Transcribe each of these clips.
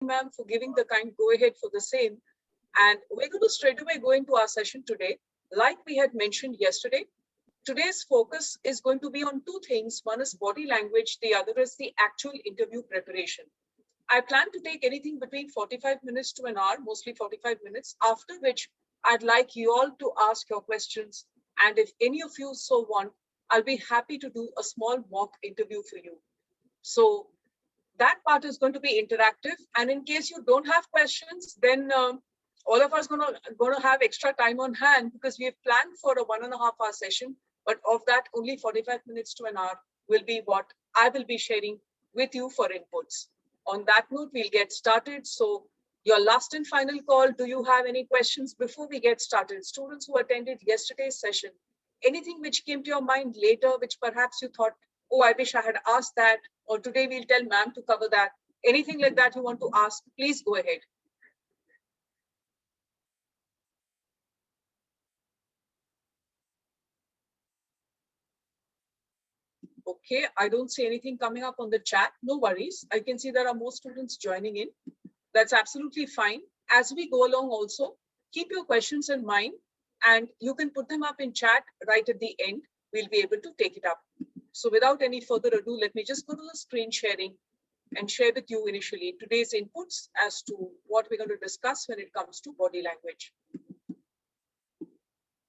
ma'am, for giving the kind go-ahead for the same. And we're going to straight away go into our session today. Like we had mentioned yesterday, today's focus is going to be on two things. One is body language, the other is the actual interview preparation. I plan to take anything between 45 minutes to an hour, mostly 45 minutes, after which I'd like you all to ask your questions. And if any of you so want, I'll be happy to do a small mock interview for you. So that part is going to be interactive. And in case you don't have questions, then all of us gonna have extra time on hand, because we have planned for a 1.5 hour session. But of that, only 45 minutes to an hour will be what I will be sharing with you for inputs. On that note, we'll get started. So your last and final call, do you have any questions before we get started? Students who attended yesterday's session, anything which came to your mind later, which perhaps you thought, oh, I wish I had asked that, or today we'll tell ma'am to cover that. Anything like that you want to ask, please go ahead. Okay, I don't see anything coming up on the chat. No worries. I can see there are more students joining in. That's absolutely fine. As we go along also, keep your questions in mind and you can put them up in chat right at the end. We'll be able to take it up. So without any further ado, let me just go to the screen sharing and share with you initially today's inputs as to what we're going to discuss when it comes to body language.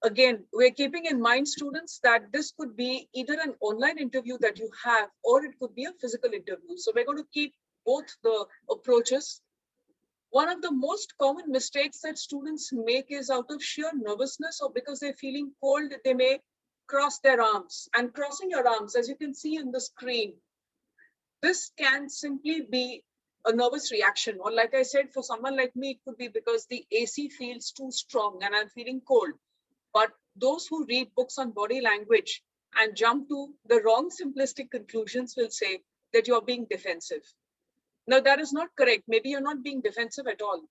Again, we're keeping in mind, students, that this could be either an online interview that you have, or it could be a physical interview. So we're going to keep both the approaches. One of the most common mistakes that students make is out of sheer nervousness or because they're feeling cold, they may cross their arms. And crossing your arms, as you can see on the screen, this can simply be a nervous reaction. Or like I said, for someone like me, it could be because the AC feels too strong and I'm feeling cold. But those who read books on body language and jump to the wrong simplistic conclusions will say that you're being defensive. Now, that is not correct. Maybe you're not being defensive at all.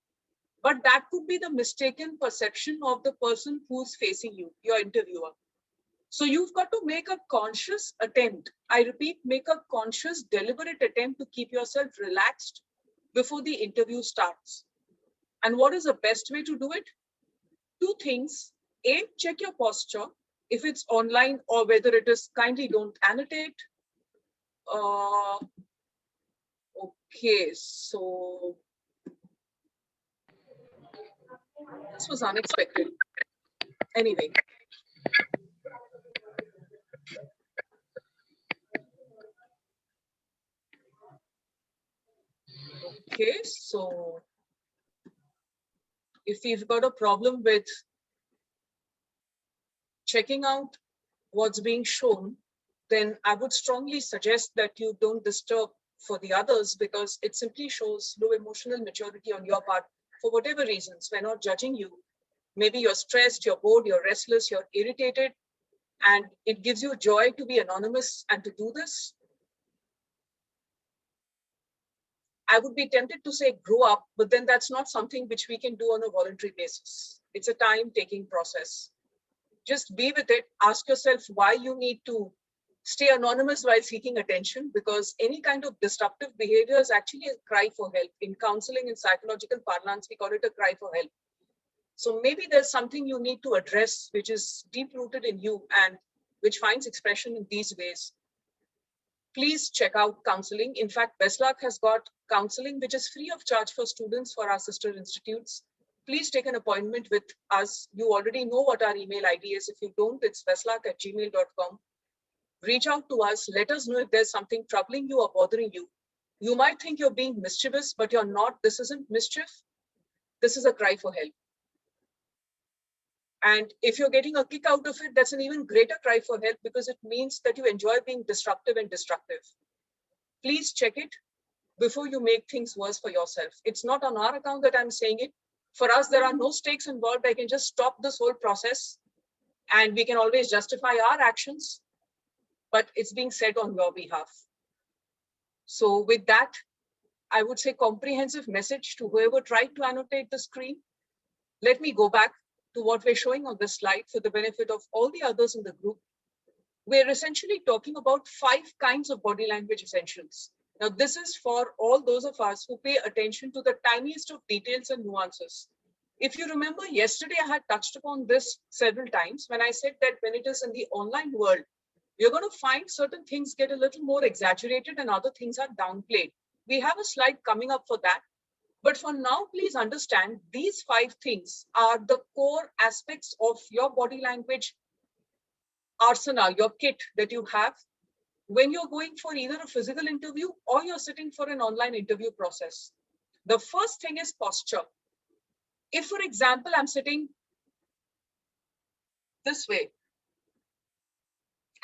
But that could be the mistaken perception of the person who's facing you, your interviewer. So you've got to make a conscious attempt. I repeat, make a conscious, deliberate attempt to keep yourself relaxed before the interview starts. And what is the best way to do it? Two things. A, check your posture. If it's online or whether it is, kindly don't annotate. Okay, so this was unexpected. Anyway. Okay, so if you've got a problem with checking out what's being shown, then I would strongly suggest that you don't disturb for the others, because it simply shows low emotional maturity on your part for whatever reasons. We're not judging you. Maybe you're stressed, you're bored, you're restless, you're irritated, and it gives you joy to be anonymous and to do this. I would be tempted to say grow up, but then that's not something which we can do on a voluntary basis. It's a time-taking process. Just be with it. Ask yourself why you need to stay anonymous while seeking attention, because any kind of disruptive behavior is actually a cry for help. In counseling and psychological parlance, we call it a cry for help. So maybe there's something you need to address which is deep-rooted in you and which finds expression in these ways. Please check out counseling. In fact, Beslak has got counseling which is free of charge for students for our sister institutes. Please take an appointment with us. You already know what our email ID is. If you don't, it's beslak@gmail.com. Reach out to us. Let us know if there's something troubling you or bothering you. You might think you're being mischievous, but you're not. This isn't mischief. This is a cry for help. And if you're getting a kick out of it, that's an even greater cry for help, because it means that you enjoy being disruptive and destructive. Please check it before you make things worse for yourself. It's not on our account that I'm saying it. For us, there are no stakes involved. I can just stop this whole process and we can always justify our actions, but it's being said on your behalf. So with that, I would say comprehensive message to whoever tried to annotate the screen. Let me go back to what we're showing on this slide for the benefit of all the others in the group. We're essentially talking about 5 kinds of body language essentials. Now, this is for all those of us who pay attention to the tiniest of details and nuances. If you remember, yesterday I had touched upon this several times when I said that when it is in the online world, you're going to find certain things get a little more exaggerated and other things are downplayed. We have a slide coming up for that. But for now, please understand these 5 things are the core aspects of your body language arsenal, your kit that you have when you're going for either a physical interview or you're sitting for an online interview process. The first thing is posture. If, for example, I'm sitting this way,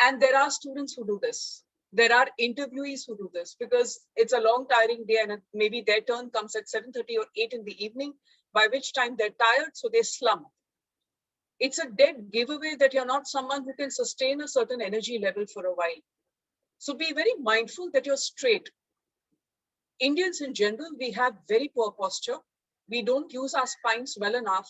and there are students who do this, there are interviewees who do this because it's a long, tiring day, and maybe their turn comes at 7:30 or 8 in the evening, by which time they're tired, so they slump. It's a dead giveaway that you're not someone who can sustain a certain energy level for a while. So be very mindful that you're straight. Indians in general, we have very poor posture. We don't use our spines well enough.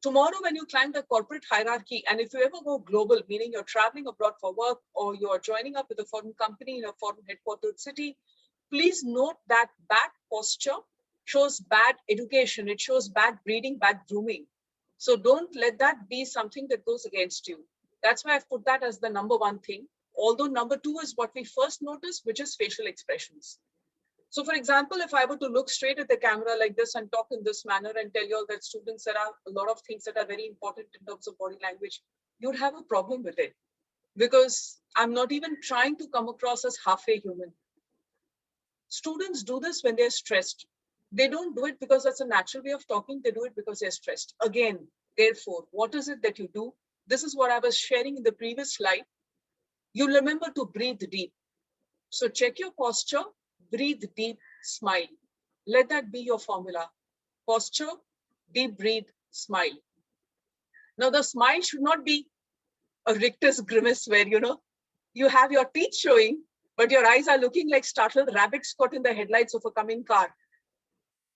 Tomorrow, when you climb the corporate hierarchy, and if you ever go global, meaning you're traveling abroad for work or you're joining up with a foreign company in a foreign headquartered city, please note that bad posture shows bad education. It shows bad breeding, bad grooming. So don't let that be something that goes against you. That's why I've put that as the number 1 thing. Although number 2 is what we first notice, which is facial expressions. So for example, if I were to look straight at the camera like this and talk in this manner and tell you all that students, there are a lot of things that are very important in terms of body language, you'd have a problem with it because I'm not even trying to come across as halfway human. Students do this when they're stressed. They don't do it because that's a natural way of talking. They do it because they're stressed. Again, therefore, what is it that you do? This is what I was sharing in the previous slide. You remember to breathe deep. So check your posture, breathe deep, smile. Let that be your formula. Posture, deep breathe, smile. Now the smile should not be a rictus grimace where, you have your teeth showing, but your eyes are looking like startled rabbits caught in the headlights of a coming car.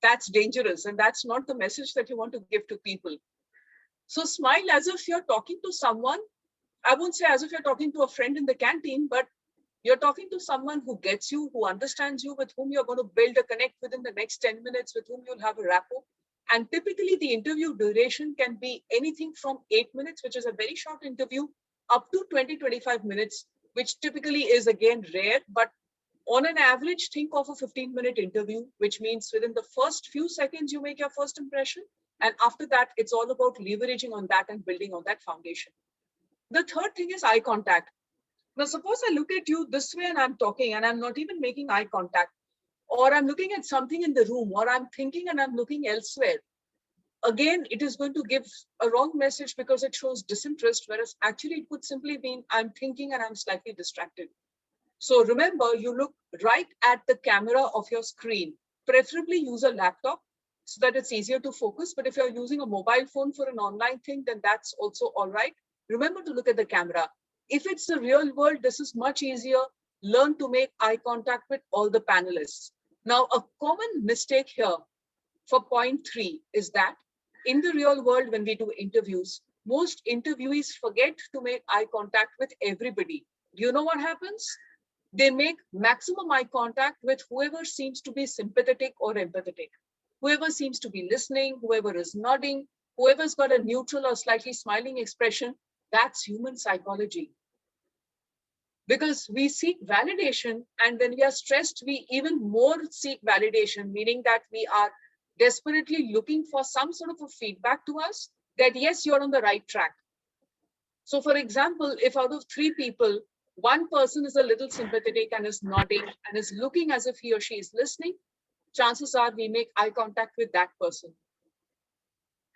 That's dangerous. And that's not the message that you want to give to people. So smile as if you're talking to someone. I won't say as if you're talking to a friend in the canteen, but you're talking to someone who gets you, who understands you, with whom you're going to build a connect within the next 10 minutes, with whom you'll have a rapport. And typically the interview duration can be anything from 8 minutes, which is a very short interview, up to 20-25 minutes, which typically is again rare. But on an average, think of a 15-minute interview, which means within the first few seconds, you make your first impression. And after that, it's all about leveraging on that and building on that foundation. The third thing is eye contact. Now, suppose I look at you this way and I'm talking and I'm not even making eye contact, or I'm looking at something in the room, or I'm thinking and I'm looking elsewhere. Again, it is going to give a wrong message because it shows disinterest, whereas actually it could simply mean I'm thinking and I'm slightly distracted. So remember, you look right at the camera of your screen. Preferably use a laptop so that it's easier to focus. But if you're using a mobile phone for an online thing, then that's also all right. Remember to look at the camera. If it's the real world, this is much easier. Learn to make eye contact with all the panelists. Now, a common mistake here for point 3 is that in the real world, when we do interviews, most interviewees forget to make eye contact with everybody. Do you know what happens? They make maximum eye contact with whoever seems to be sympathetic or empathetic, whoever seems to be listening, whoever is nodding, whoever's got a neutral or slightly smiling expression. That's human psychology. Because we seek validation, and when we are stressed, we even more seek validation, meaning that we are desperately looking for some sort of a feedback to us that, yes, you're on the right track. So for example, if out of 3 people, one person is a little sympathetic and is nodding and is looking as if he or she is listening, chances are we make eye contact with that person.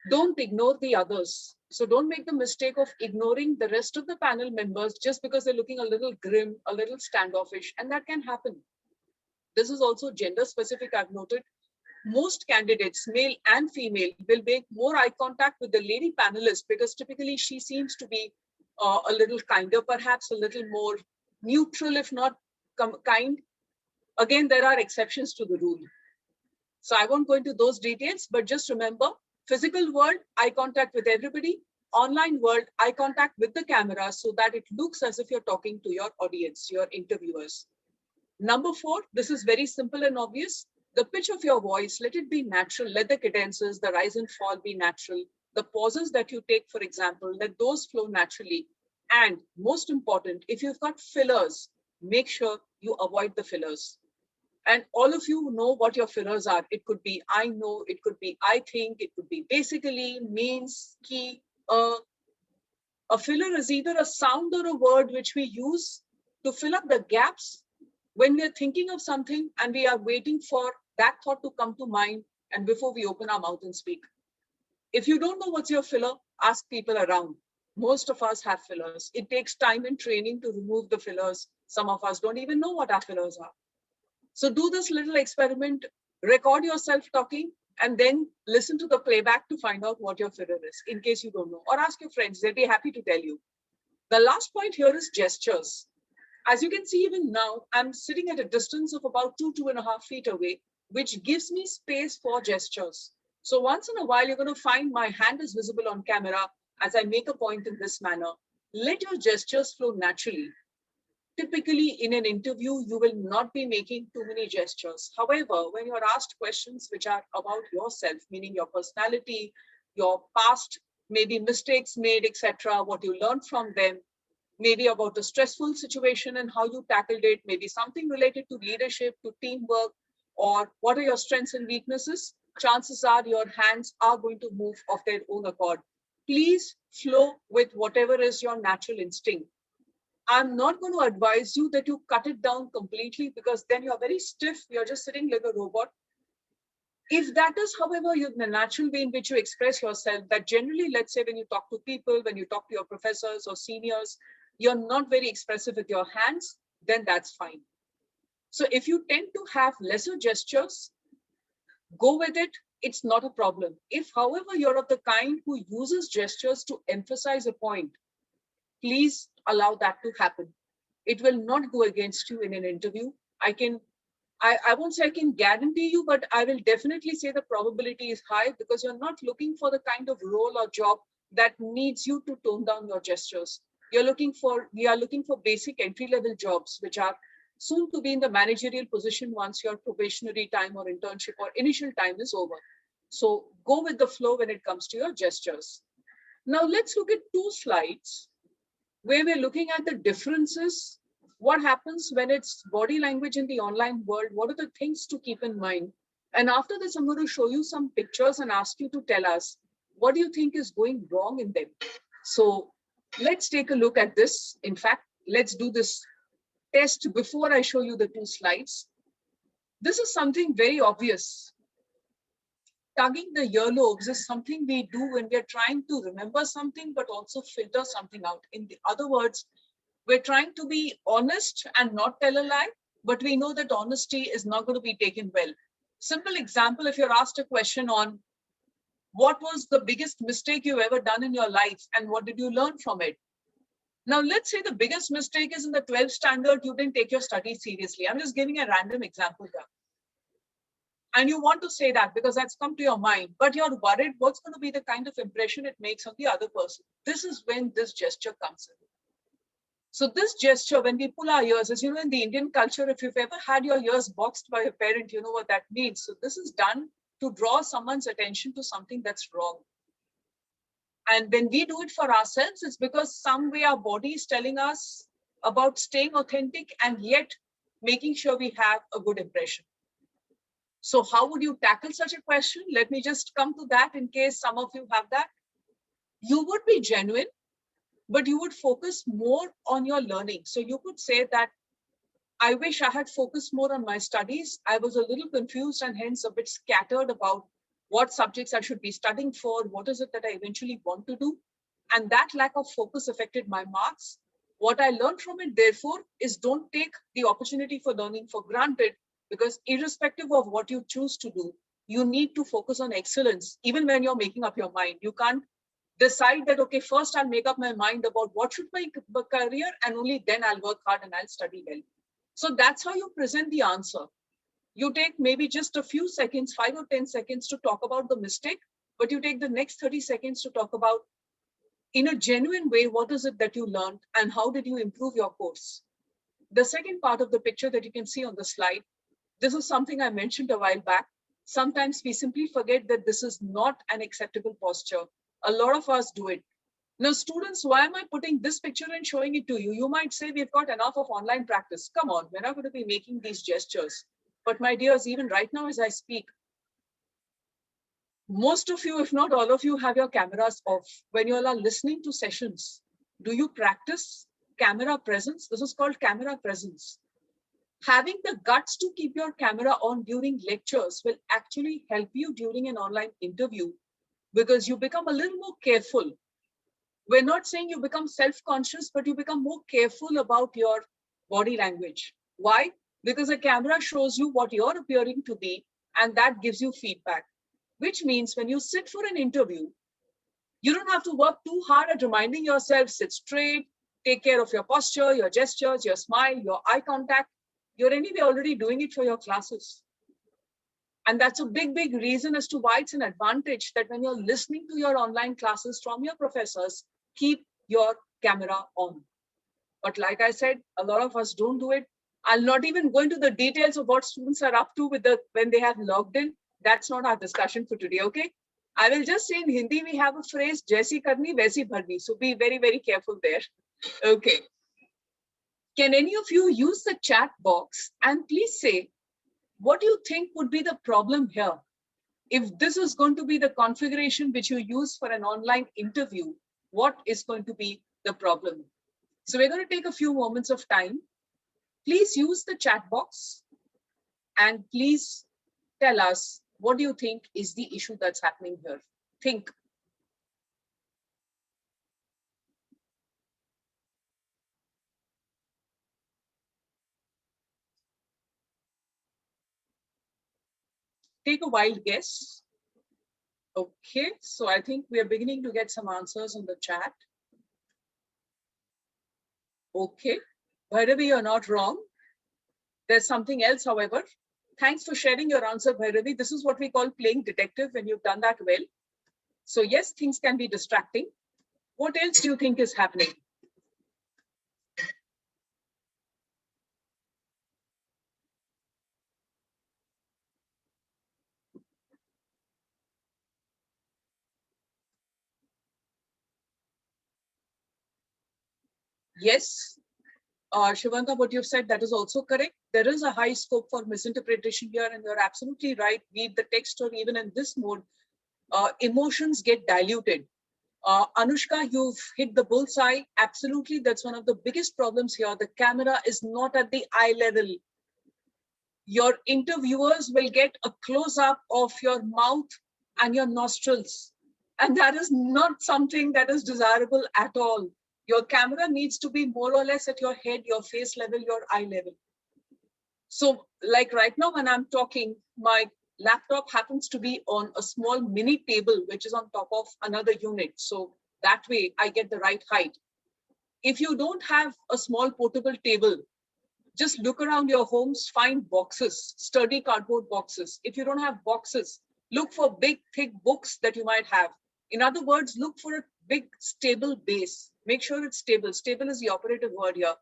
Don't ignore the others. So don't make the mistake of ignoring the rest of the panel members just because they're looking a little grim, a little standoffish, and that can happen. This is also gender specific, I've noted. Most candidates, male and female, will make more eye contact with the lady panelist because typically she seems to be a little kinder, perhaps a little more neutral, if not kind. Again, there are exceptions to the rule. So I won't go into those details, but just remember, physical world, eye contact with everybody. Online world, eye contact with the camera so that it looks as if you're talking to your audience, your interviewers. Number 4, this is very simple and obvious. The pitch of your voice, let it be natural. Let the cadences, the rise and fall be natural. The pauses that you take, for example, let those flow naturally. And most important, if you've got fillers, make sure you avoid the fillers. And all of you know what your fillers are. It could be I know, it could be I think, it could be basically, means, key. A filler is either a sound or a word which we use to fill up the gaps when we're thinking of something and we are waiting for that thought to come to mind and before we open our mouth and speak. If you don't know what's your filler, ask people around. Most of us have fillers. It takes time and training to remove the fillers. Some of us don't even know what our fillers are. So do this little experiment, record yourself talking, and then listen to the playback to find out what your filler is, in case you don't know. Or ask your friends, they'll be happy to tell you. The last point here is gestures. As you can see, even now, I'm sitting at a distance of about 2.5 feet away, which gives me space for gestures. So once in a while, you're going to find my hand is visible on camera as I make a point in this manner. Let your gestures flow naturally. Typically, in an interview, you will not be making too many gestures. However, when you're asked questions which are about yourself, meaning your personality, your past, maybe mistakes made, etc., what you learned from them, maybe about a stressful situation and how you tackled it, maybe something related to leadership, to teamwork, or what are your strengths and weaknesses, chances are your hands are going to move of their own accord. Please flow with whatever is your natural instinct. I'm not going to advise you that you cut it down completely because then you're very stiff. You're just sitting like a robot. If that is, however, the natural way in which you express yourself, that generally, let's say when you talk to people, when you talk to your professors or seniors, you're not very expressive with your hands, then that's fine. So if you tend to have lesser gestures, go with it. It's not a problem. If, however, you're of the kind who uses gestures to emphasize a point, please allow that to happen. It will not go against you in an interview. I won't say I can guarantee you, but I will definitely say the probability is high because you're not looking for the kind of role or job that needs you to tone down your gestures. We are looking for basic entry-level jobs, which are soon to be in the managerial position once your probationary time or internship or initial time is over. So go with the flow when it comes to your gestures. Now let's look at 2 slides where we're looking at the differences. What happens when it's body language in the online world? What are the things to keep in mind? And after this, I'm going to show you some pictures and ask you to tell us, what do you think is going wrong in them? So let's take a look at this. In fact, let's do this test before I show you the 2 slides. This is something very obvious. Tugging the earlobes is something we do when we're trying to remember something, but also filter something out. In other words, we're trying to be honest and not tell a lie, but we know that honesty is not going to be taken well. Simple example, if you're asked a question on what was the biggest mistake you've ever done in your life and what did you learn from it? Now, let's say the biggest mistake is in the 12th standard, you didn't take your studies seriously. I'm just giving a random example here. And you want to say that because that's come to your mind, but you're worried what's going to be the kind of impression it makes on the other person. This is when this gesture comes in. So this gesture, when we pull our ears, as you know, in the Indian culture, if you've ever had your ears boxed by a parent, you know what that means. So this is done to draw someone's attention to something that's wrong. And when we do it for ourselves, it's because some way our body is telling us about staying authentic and yet making sure we have a good impression. So how would you tackle such a question? Let me just come to that in case some of you have that. You would be genuine, but you would focus more on your learning. So you could say that, I wish I had focused more on my studies. I was a little confused and hence a bit scattered about what subjects I should be studying for, what is it that I eventually want to do. And that lack of focus affected my marks. What I learned from it, therefore, is don't take the opportunity for learning for granted, because irrespective of what you choose to do, you need to focus on excellence, even when you're making up your mind. You can't decide that, okay, first I'll make up my mind about what should my career and only then I'll work hard and I'll study well. So that's how you present the answer. You take maybe just a few seconds, 5 or 10 seconds to talk about the mistake, but you take the next 30 seconds to talk about, in a genuine way, what is it that you learned and how did you improve your course? The second part of the picture that you can see on the slide, this is something I mentioned a while back. Sometimes we simply forget that this is not an acceptable posture. A lot of us do it. Now, students, why am I putting this picture and showing it to you? You might say we've got enough of online practice. Come on, we're not going to be making these gestures. But my dears, even right now as I speak, most of you, if not all of you, have your cameras off. When you all are listening to sessions, do you practice camera presence? This is called camera presence. Having the guts to keep your camera on during lectures will actually help you during an online interview, because you become a little more careful. We're not saying you become self-conscious, but you become more careful about your body language. Why? Because a camera shows you what you're appearing to be, and that gives you feedback. Which means when you sit for an interview, you don't have to work too hard at reminding yourself, sit straight, take care of your posture, your gestures, your smile, your eye contact. You're anyway already doing it for your classes. And that's a big, big reason as to why it's an advantage that when you're listening to your online classes from your professors, keep your camera on. But like I said, a lot of us don't do it. I'll not even go into the details of what students are up to when they have logged in. That's not our discussion for today, okay? I will just say in Hindi, we have a phrase, jaisi karni, waisi bharni. So be very, very careful there. Okay. Can any of you use the chat box and please say, what do you think would be the problem here? If this is going to be the configuration which you use for an online interview, what is going to be the problem? So we're going to take a few moments of time. Please use the chat box and please tell us, what do you think is the issue that's happening here? Think. Take a wild guess. Okay, so I think we are beginning to get some answers in the chat. Okay, Bhairavi, you're not wrong. There's something else, however. Thanks for sharing your answer, Bhairavi. This is what we call playing detective when you've done that well. So yes, things can be distracting. What else do you think is happening? Yes, Shivanta, what you've said, that is also correct. There is a high scope for misinterpretation here, and you're absolutely right. Read the text or even in this mode, emotions get diluted. Anushka, you've hit the bullseye. Absolutely, that's one of the biggest problems here. The camera is not at the eye level. Your interviewers will get a close-up of your mouth and your nostrils. And that is not something that is desirable at all. Your camera needs to be more or less at your head, your face level, your eye level. So like right now when I'm talking, my laptop happens to be on a small mini table, which is on top of another unit. So that way I get the right height. If you don't have a small portable table, just look around your homes, find boxes, sturdy cardboard boxes. If you don't have boxes, look for big, thick books that you might have. In other words, look for a big, stable base. Make sure it's stable. Stable is the operative word here.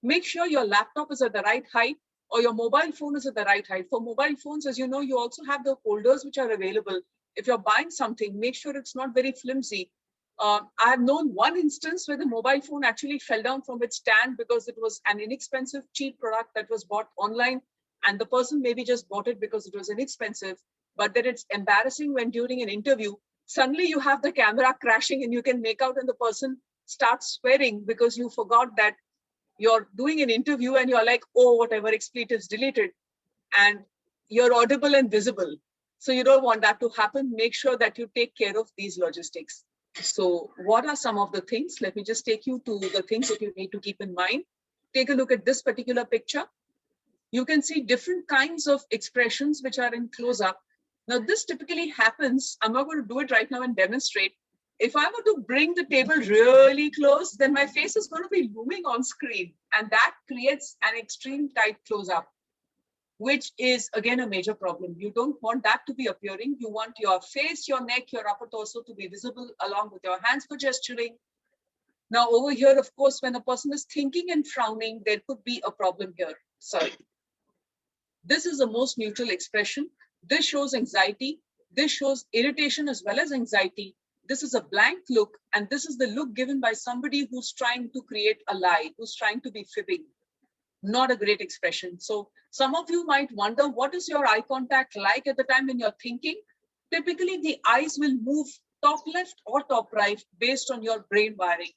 Make sure your laptop is at the right height or your mobile phone is at the right height. For mobile phones, as you know, you also have the holders which are available. If you're buying something, make sure it's not very flimsy. I have known one instance where the mobile phone actually fell down from its stand because it was an inexpensive, cheap product that was bought online. And the person maybe just bought it because it was inexpensive. But then it's embarrassing when during an interview, suddenly you have the camera crashing and you can make out and the person starts swearing because you forgot that you're doing an interview and you're like, oh, whatever, expletives deleted. And you're audible and visible. So you don't want that to happen. Make sure that you take care of these logistics. So what are some of the things? Let me just take you to the things that you need to keep in mind. Take a look at this particular picture. You can see different kinds of expressions which are in close-up. Now this typically happens, I'm not going to do it right now and demonstrate. If I were to bring the table really close, then my face is going to be looming on screen. And that creates an extreme tight close-up, which is again a major problem. You don't want that to be appearing. You want your face, your neck, your upper torso to be visible along with your hands for gesturing. Now over here, of course, when a person is thinking and frowning, there could be a problem here. Sorry. This is the most neutral expression. This shows anxiety. This shows irritation as well as anxiety. This is a blank look, and this is the look given by somebody who's trying to create a lie, who's trying to be fibbing. Not a great expression. So some of you might wonder, what is your eye contact like at the time when you're thinking? Typically, the eyes will move top left or top right based on your brain wiring.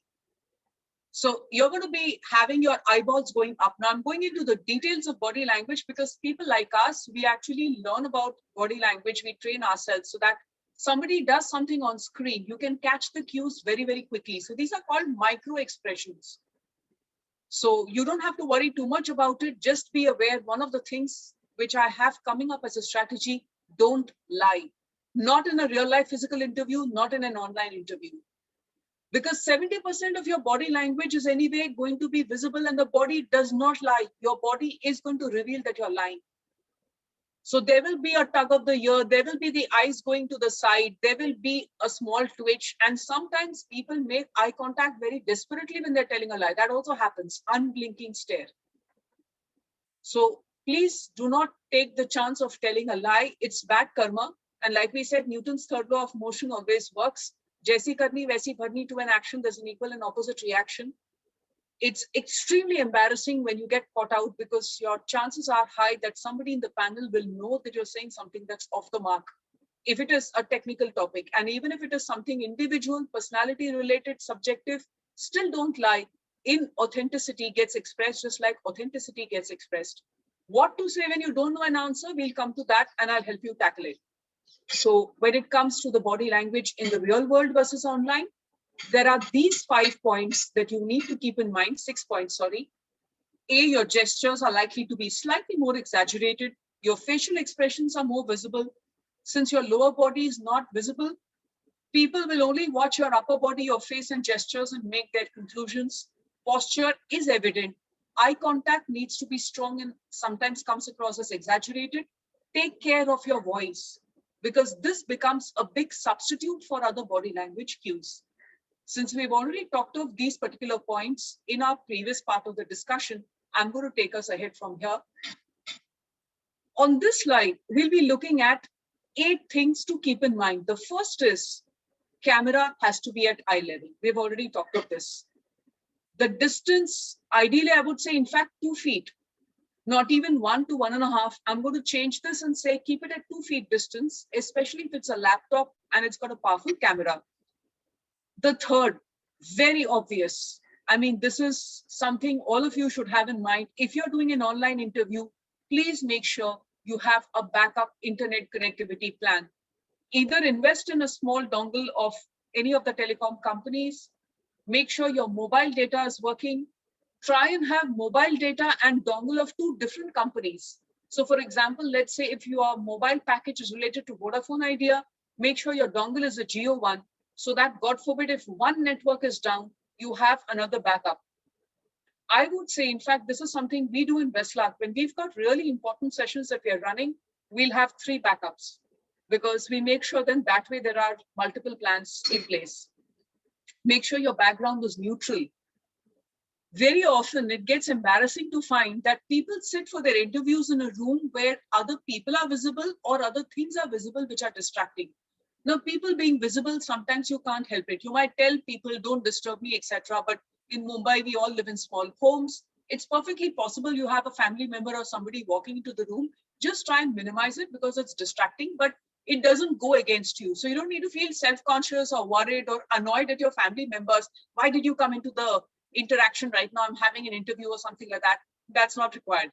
So you're going to be having your eyeballs going up. Now I'm going into the details of body language because people like us, we actually learn about body language. We train ourselves so that somebody does something on screen, you can catch the cues very, very quickly. So these are called micro expressions. So you don't have to worry too much about it. Just be aware. One of the things which I have coming up as a strategy, don't lie. Not in a real life physical interview, not in an online interview. Because 70% of your body language is anyway going to be visible, and the body does not lie. Your body is going to reveal that you're lying. So there will be a tug of the ear, there will be the eyes going to the side, there will be a small twitch, and sometimes people make eye contact very desperately when they're telling a lie. That also happens, unblinking stare. So please do not take the chance of telling a lie. It's bad karma. And like we said, Newton's third law of motion always works. Jaisi karni, vaisi bharni, to an action, there's an equal and opposite reaction. It's extremely embarrassing when you get caught out because your chances are high that somebody in the panel will know that you're saying something that's off the mark. If it is a technical topic, and even if it is something individual, personality related, subjective, still don't lie. In authenticity gets expressed just like authenticity gets expressed. What to say when you don't know an answer, we'll come to that and I'll help you tackle it. So when it comes to the body language in the real world versus online, there are these 5 points that you need to keep in mind, 6 points, sorry. A, your gestures are likely to be slightly more exaggerated. Your facial expressions are more visible. Since your lower body is not visible, people will only watch your upper body, your face and gestures and make their conclusions. Posture is evident. Eye contact needs to be strong and sometimes comes across as exaggerated. Take care of your voice because this becomes a big substitute for other body language cues. Since we've already talked of these particular points in our previous part of the discussion, I'm going to take us ahead from here. On this slide, we'll be looking at 8 things to keep in mind. The first is camera has to be at eye level. We've already talked of this. The distance, ideally, I would say, in fact, 2 feet, not even 1 to 1.5. I'm going to change this and say keep it at 2 feet distance, especially if it's a laptop and it's got a powerful camera. The third, very obvious. I mean, this is something all of you should have in mind. If you're doing an online interview, please make sure you have a backup internet connectivity plan. Either invest in a small dongle of any of the telecom companies. Make sure your mobile data is working. Try and have mobile data and dongle of 2 different companies. So for example, let's say if your mobile package is related to Vodafone Idea, make sure your dongle is a Geo one, so that God forbid, if one network is down, you have another backup. I would say, in fact, this is something we do in Westlark. When we've got really important sessions that we are running, we'll have 3 backups because we make sure then that way there are multiple plans in place. Make sure your background is neutral. Very often it gets embarrassing to find that people sit for their interviews in a room where other people are visible or other things are visible which are distracting. Now, people being visible, sometimes you can't help it. You might tell people, don't disturb me, etc. But in Mumbai, we all live in small homes. It's perfectly possible you have a family member or somebody walking into the room. Just try and minimize it because it's distracting, but it doesn't go against you. So you don't need to feel self-conscious or worried or annoyed at your family members. Why did you come into the interaction right now? I'm having an interview or something like that. That's not required.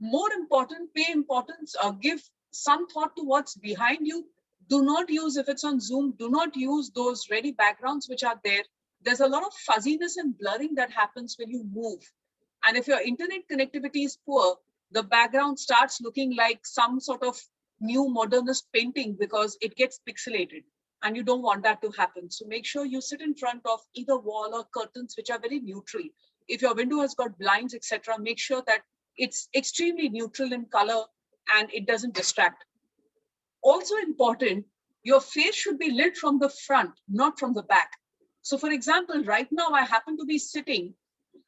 More important, pay importance, give some thought to what's behind you. Do not use, if it's on Zoom, do not use those ready backgrounds which are there. There's a lot of fuzziness and blurring that happens when you move. And if your internet connectivity is poor, the background starts looking like some sort of new modernist painting because it gets pixelated. And you don't want that to happen. So make sure you sit in front of either wall or curtains which are very neutral. If your window has got blinds, etc., make sure that it's extremely neutral in color and it doesn't distract. Also important, your face should be lit from the front, not from the back. So for example, right now I happen to be sitting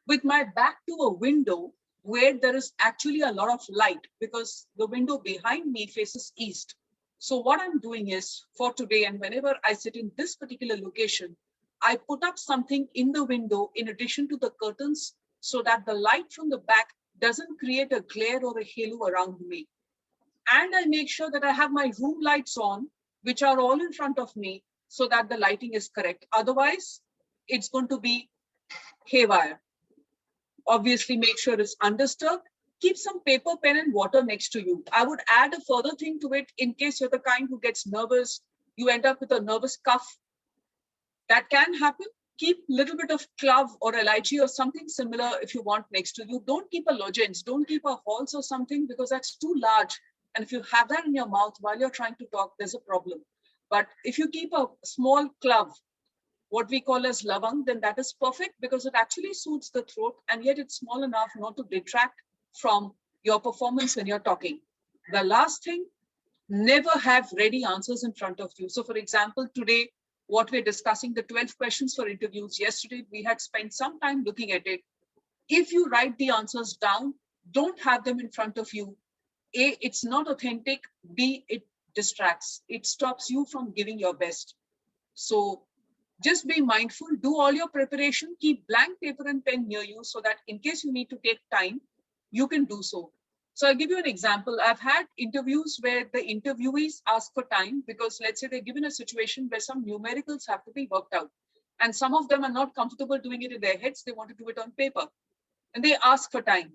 with my back to a window where there is actually a lot of light because the window behind me faces east. So what I'm doing is for today, and whenever I sit in this particular location, I put up something in the window in addition to the curtains so that the light from the back doesn't create a glare or a halo around me. And I make sure that I have my room lights on, which are all in front of me so that the lighting is correct. Otherwise, it's going to be haywire. Obviously, make sure it's undisturbed. Keep some paper, pen, and water next to you. I would add a further thing to it in case you're the kind who gets nervous, you end up with a nervous cough. That can happen. Keep a little bit of clove or lychee or something similar if you want next to you. Don't keep a lozenge, don't keep a Halls or something because that's too large. And if you have that in your mouth while you're trying to talk, there's a problem. But if you keep a small clove, what we call as lavang, then that is perfect because it actually soothes the throat and yet it's small enough not to detract from your performance when you're talking. The last thing, never have ready answers in front of you. So for example, today, what we're discussing, the 12 questions for interviews, yesterday, we had spent some time looking at it. If you write the answers down, don't have them in front of you. A, it's not authentic. B, it distracts. It stops you from giving your best. So just be mindful, do all your preparation, keep blank paper and pen near you so that in case you need to take time, you can do so. So I'll give you an example. I've had interviews where the interviewees ask for time because let's say they're given a situation where some numericals have to be worked out. And some of them are not comfortable doing it in their heads. They want to do it on paper. And they ask for time.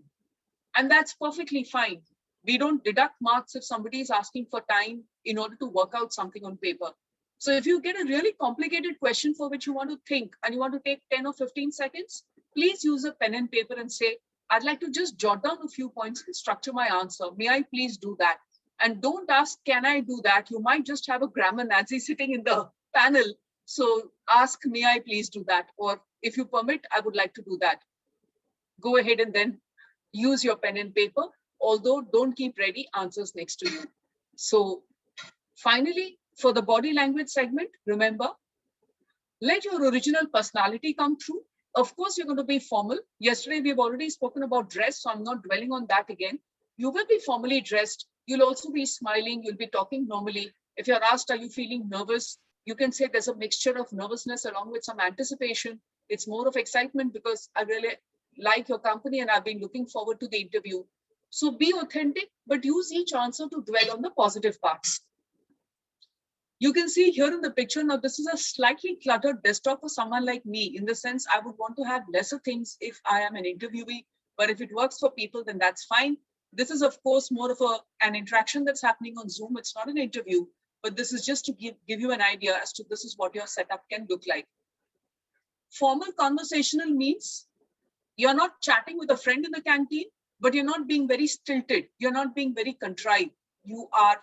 And that's perfectly fine. We don't deduct marks if somebody is asking for time in order to work out something on paper. So if you get a really complicated question for which you want to think and you want to take 10 or 15 seconds, please use a pen and paper and say, I'd like to just jot down a few points and structure my answer. May I please do that? And don't ask, can I do that? You might just have a grammar Nazi sitting in the panel. So ask, may I please do that? Or if you permit, I would like to do that. Go ahead and then use your pen and paper, although don't keep ready answers next to you. So finally, for the body language segment, remember, let your original personality come through. Of course, you're going to be formal. Yesterday, we've already spoken about dress, so I'm not dwelling on that again. You will be formally dressed. You'll also be smiling. You'll be talking normally. If you're asked, are you feeling nervous? You can say there's a mixture of nervousness along with some anticipation. It's more of excitement because I really like your company and I've been looking forward to the interview. So be authentic, but use each answer to dwell on the positive parts. You can see here in the picture, now this is a slightly cluttered desktop for someone like me. In the sense, I would want to have lesser things if I am an interviewee, but if it works for people, then that's fine. This is, of course, more of an interaction that's happening on Zoom. It's not an interview, but this is just to give you an idea as to this is what your setup can look like. Formal conversational means you're not chatting with a friend in the canteen, but you're not being very stilted. You're not being very contrived. You are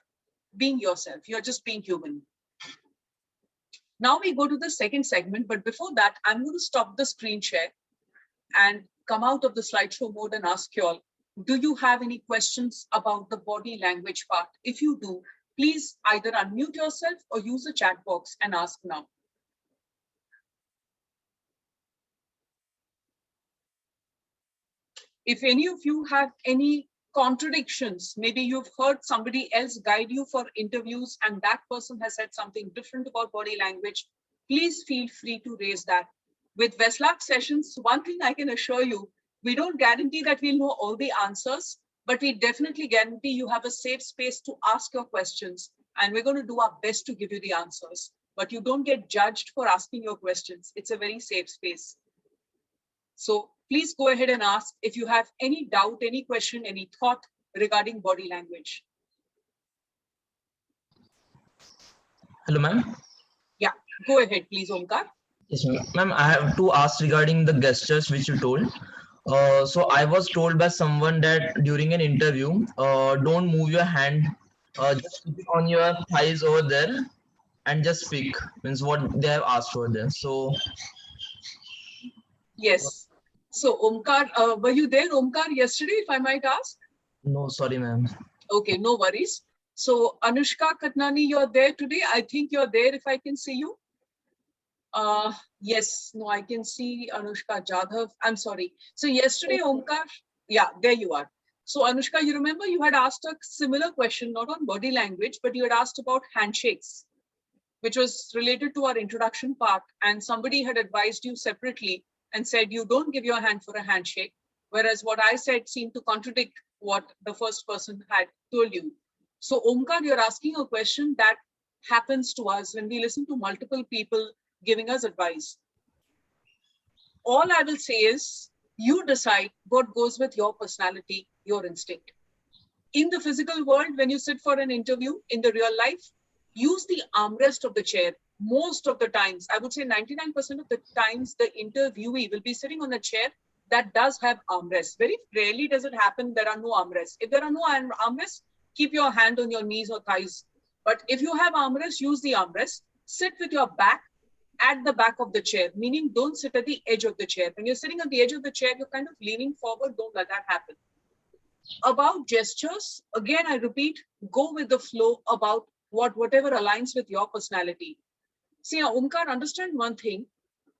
being yourself. You're just being human. Now we go to the second segment, but before that, I'm going to stop the screen share and come out of the slideshow mode and ask you all, do you have any questions about the body language part? If you do, please either unmute yourself or use the chat box and ask now. If any of you have any contradictions, maybe you've heard somebody else guide you for interviews and that person has said something different about body language, please feel free to raise that. With Veslak sessions, one thing I can assure you, we don't guarantee that we'll know all the answers, but we definitely guarantee you have a safe space to ask your questions. And we're going to do our best to give you the answers, but you don't get judged for asking your questions. It's a very safe space. So please go ahead and ask if you have any doubt, any question, any thought regarding body language. Hello, ma'am. Yeah, go ahead, please, Omkar. Yes, ma'am. I have to ask regarding the gestures which you told. So I was told by someone that during an interview, don't move your hand, just keep it on your thighs over there and just speak. Means what they have asked over there. So Yes. So Omkar, were you there, Omkar, yesterday, if I might ask? no, sorry, ma'am. Okay, no worries. So Anushka Katnani, you're there today. I think you're there if I can see you. Yes, no, I can see Anushka Jadhav. I'm sorry. So yesterday, Omkar, yeah, there you are. So Anushka, you remember you had asked a similar question, not on body language, but you had asked about handshakes, which was related to our introduction part. And somebody had advised you separately and said you don't give your hand for a handshake. Whereas what I said seemed to contradict what the first person had told you. So Omkar, you're asking a question that happens to us when we listen to multiple people giving us advice. All I will say is you decide what goes with your personality, your instinct. In the physical world, when you sit for an interview in the real life, use the armrest of the chair. Most of the times, I would say 99% of the times, the interviewee will be sitting on a chair that does have armrests. Very rarely does it happen there are no armrests. If there are no armrests, keep your hand on your knees or thighs. But if you have armrests, use the armrest. Sit with your back at the back of the chair, meaning don't sit at the edge of the chair. When you're sitting at the edge of the chair, you're kind of leaning forward. Don't let that happen. About gestures, again, I repeat, go with the flow about whatever aligns with your personality. See, now, Omkar, understand one thing.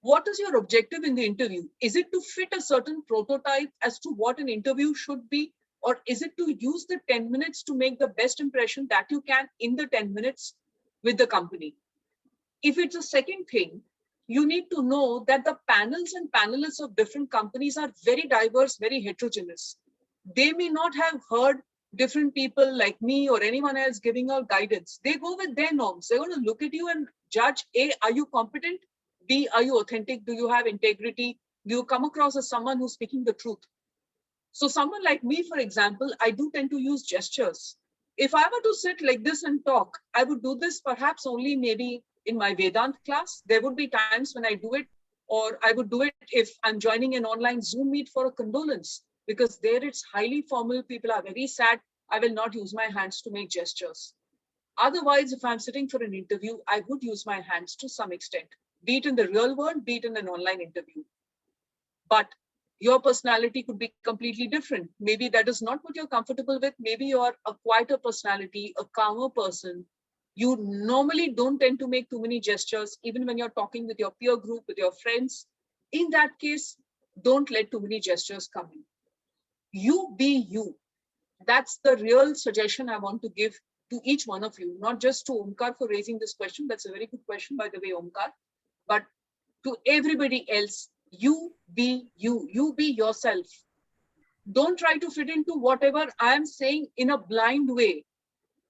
What is your objective in the interview? Is it to fit a certain prototype as to what an interview should be? Or is it to use the 10 minutes to make the best impression that you can in the 10 minutes with the company? If it's a second thing, you need to know that the panels and panelists of different companies are very diverse, very heterogeneous. They may not have heard different people like me or anyone else giving out guidance. They go with their norms. They're going to look at you and judge, A, are you competent? B, are you authentic? Do you have integrity? Do you come across as someone who's speaking the truth? So someone like me, for example, I do tend to use gestures. If I were to sit like this and talk, I would do this perhaps only maybe in my Vedant class. There would be times when I do it, or I would do it if I'm joining an online Zoom meet for a condolence, because there it's highly formal. People are very sad. I will not use my hands to make gestures. Otherwise, if I'm sitting for an interview, I would use my hands to some extent, be it in the real world, be it in an online interview. But your personality could be completely different. Maybe that is not what you're comfortable with. Maybe you're a quieter personality, a calmer person. You normally don't tend to make too many gestures, even when you're talking with your peer group, with your friends. In that case, don't let too many gestures come in. You be you. That's the real suggestion I want to give to each one of you, not just to Omkar for raising this question. That's a very good question, by the way, Omkar. But to everybody else, you be you. You be yourself. Don't try to fit into whatever I am saying in a blind way.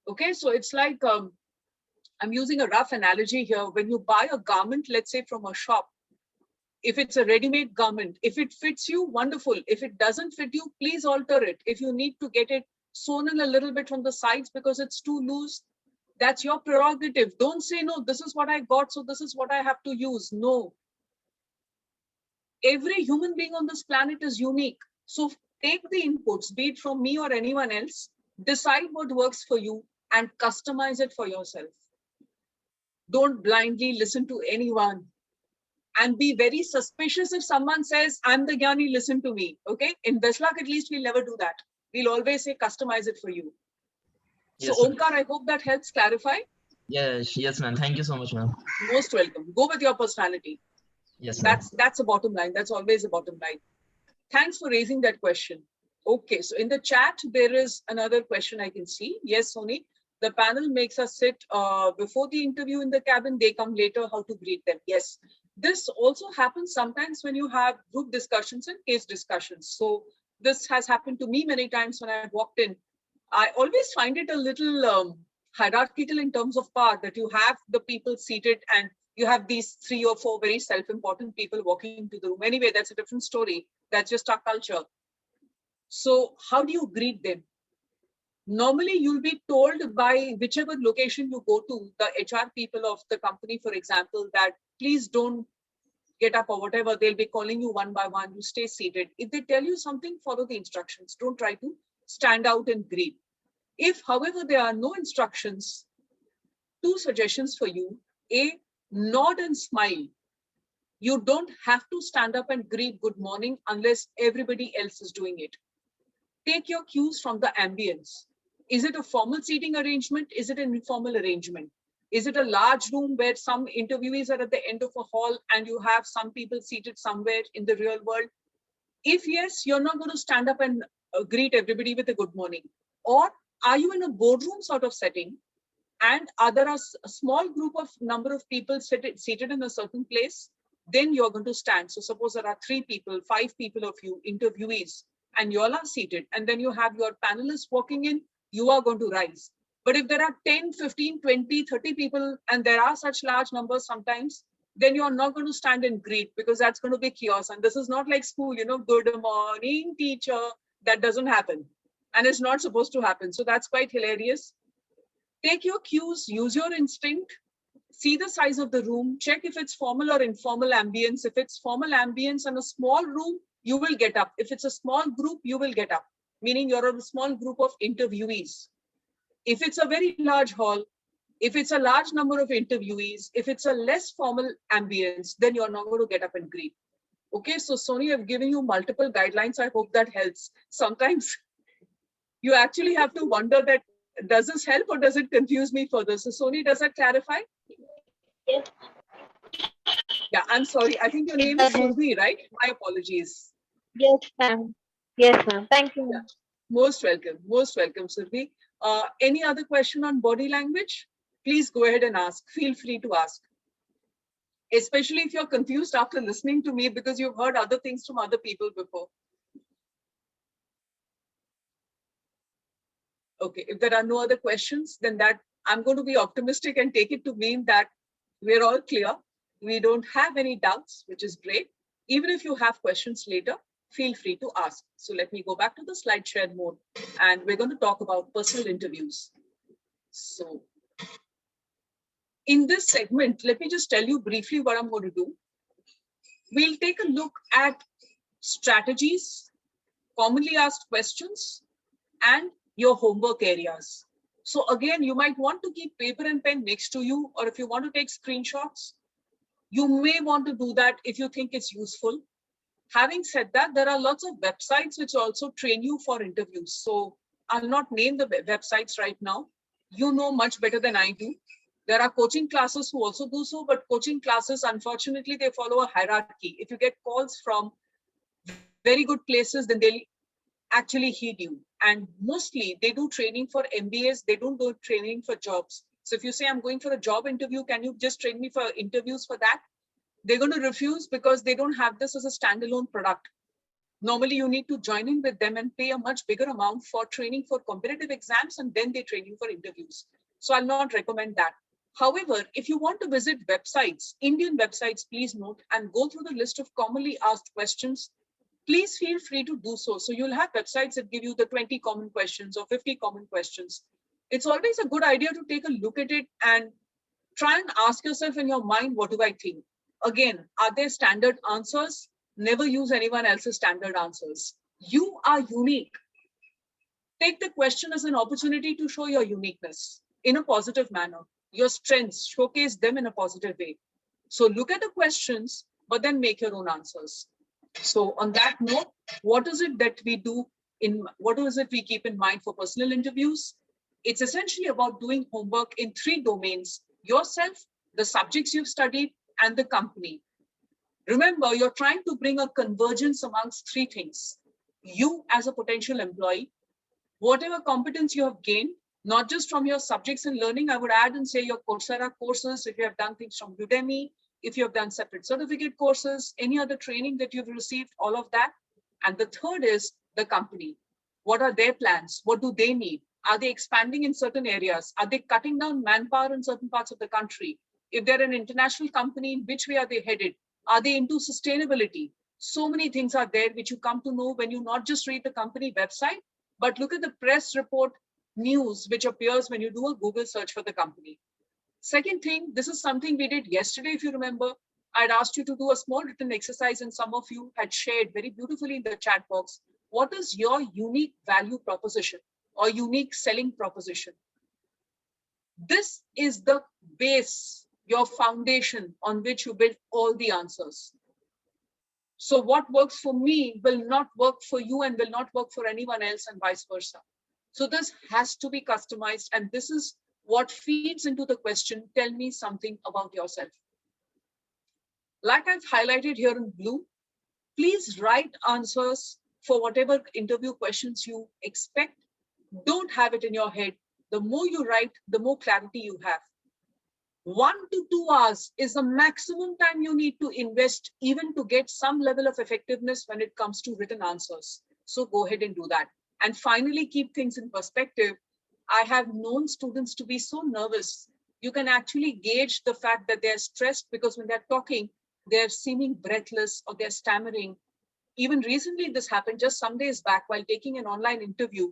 Okay, so it's like I'm using a rough analogy here. When you buy a garment, let's say from a shop, if it's a ready-made garment, if it fits you, wonderful. If it doesn't fit you, please alter it. If you need to get it sewn in a little bit from the sides because it's too loose, that's your prerogative. Don't say, no, this is what I got, so this is what I have to use. No. Every human being on this planet is unique. So take the inputs, be it from me or anyone else, decide what works for you and customize it for yourself. Don't blindly listen to anyone. And be very suspicious if someone says, I'm the Gyani, listen to me. Okay? In Daslak, at least we'll never do that. We'll always say, customize it for you. So, Yes, ma'am. Omkar, I hope that helps clarify. Yes, ma'am. Thank you so much, ma'am. Most welcome. Go with your personality. Yes, ma'am. That's a bottom line. That's always a bottom line. Thanks for raising that question. Okay, so in the chat, there is another question I can see. Yes, Soni, the panel makes us sit before the interview in the cabin. They come later, how to greet them. Yes, this also happens sometimes when you have group discussions and case discussions. So this has happened to me many times when I've walked in. I always find it a little hierarchical in terms of power, that you have the people seated and you have these 3 or 4 very self-important people walking into the room. Anyway, that's a different story. That's just our culture. So how do you greet them? Normally, you'll be told by whichever location you go to, the HR people of the company, for example, that please don't get up or whatever. They'll be calling you one by one. You stay seated. If they tell you something, follow the instructions. Don't try to stand out and greet. If, however, there are no instructions, 2 suggestions for you. A, nod and smile. You don't have to stand up and greet good morning unless everybody else is doing it. Take your cues from the ambience. Is it a formal seating arrangement? Is it an informal arrangement? Is it a large room where some interviewees are at the end of a hall and you have some people seated somewhere in the real world? If yes, you're not going to stand up and greet everybody with a good morning. Or are you in a boardroom sort of setting and there are a small group of number of people seated in a certain place? Then you're going to stand. So suppose there are 3 people, 5 people of you interviewees, and you all are seated, and then you have your panelists walking in, you are going to rise. But if there are 10, 15, 20, 30 people, and there are such large numbers sometimes, then you're not going to stand and greet, because that's going to be chaos. And this is not like school, good morning, teacher. That doesn't happen. And it's not supposed to happen. So that's quite hilarious. Take your cues, use your instinct, see the size of the room, check if it's formal or informal ambience. If it's formal ambience and a small room, you will get up. If it's a small group, you will get up, meaning you're a small group of interviewees. If it's a very large hall, if it's a large number of interviewees, if it's a less formal ambience, then you're not going to get up and greet. Okay, so Sony, I've given you multiple guidelines. I hope that helps. Sometimes you actually have to wonder that, does this help or does it confuse me further? So Sony, does that clarify? Yes. Yeah, I'm sorry. I think your name is Survi, right? My apologies. Yes, ma'am. Yes, ma'am. Thank you, Yeah, ma'am. most welcome, Survi. Any other question on body language? Please go ahead and ask. Feel free to ask. Especially if you're confused after listening to me because you've heard other things from other people before. Okay, if there are no other questions, then that I'm going to be optimistic and take it to mean that we're all clear. We don't have any doubts, which is great. Even if you have questions later, feel free to ask. So let me go back to the slide share mode, and we're going to talk about personal interviews. So in this segment, let me just tell you briefly what I'm going to do. We'll take a look at strategies, commonly asked questions, and your homework areas. So again, you might want to keep paper and pen next to you, or if you want to take screenshots, you may want to do that if you think it's useful. Having said that, there are lots of websites which also train you for interviews. So I'll not name the websites right now. You know much better than I do. There are coaching classes who also do so, but coaching classes, unfortunately, they follow a hierarchy. If you get calls from very good places, then they'll actually heed you. And mostly they do training for MBAs, they don't do training for jobs. So if you say, I'm going for a job interview, can you just train me for interviews for that? They're going to refuse because they don't have this as a standalone product. Normally, you need to join in with them and pay a much bigger amount for training for competitive exams, and then they train you for interviews. So I'll not recommend that. However, if you want to visit websites, Indian websites, please note, and go through the list of commonly asked questions, please feel free to do so. So you'll have websites that give you the 20 common questions or 50 common questions. It's always a good idea to take a look at it and try and ask yourself in your mind, what do I think? Again, are there standard answers? Never use anyone else's standard answers. You are unique. Take the question as an opportunity to show your uniqueness in a positive manner. Your strengths, showcase them in a positive way. So look at the questions, but then make your own answers. So on that note, what is it that we do what is it we keep in mind for personal interviews? It's essentially about doing homework in 3 domains: yourself, the subjects you've studied, and the company. Remember, you're trying to bring a convergence amongst 3 things. You as a potential employee, whatever competence you have gained, not just from your subjects and learning, I would add and say your Coursera courses, if you have done things from Udemy, if you have done separate certificate courses, any other training that you've received, all of that. And the third is the company. What are their plans? What do they need? Are they expanding in certain areas? Are they cutting down manpower in certain parts of the country? If they're an international company, in which way are they headed? Are they into sustainability? So many things are there which you come to know when you not just read the company website, but look at the press report news which appears when you do a Google search for the company. Second thing, this is something we did yesterday, if you remember. I'd asked you to do a small written exercise and some of you had shared very beautifully in the chat box. What is your unique value proposition or unique selling proposition? This is the base, your foundation on which you build all the answers. So what works for me will not work for you and will not work for anyone else, and vice versa. So this has to be customized, and this is What feeds into the question, tell me something about yourself. Like I've highlighted here in blue, please write answers for whatever interview questions you expect. Don't have it in your head. The more you write, the more clarity you have. 1 to 2 hours is the maximum time you need to invest even to get some level of effectiveness when it comes to written answers. So go ahead and do that. And finally, keep things in perspective. I have known students to be so nervous. You can actually gauge the fact that they're stressed because when they're talking, they're seeming breathless or they're stammering. Even recently, this happened just some days back while taking an online interview.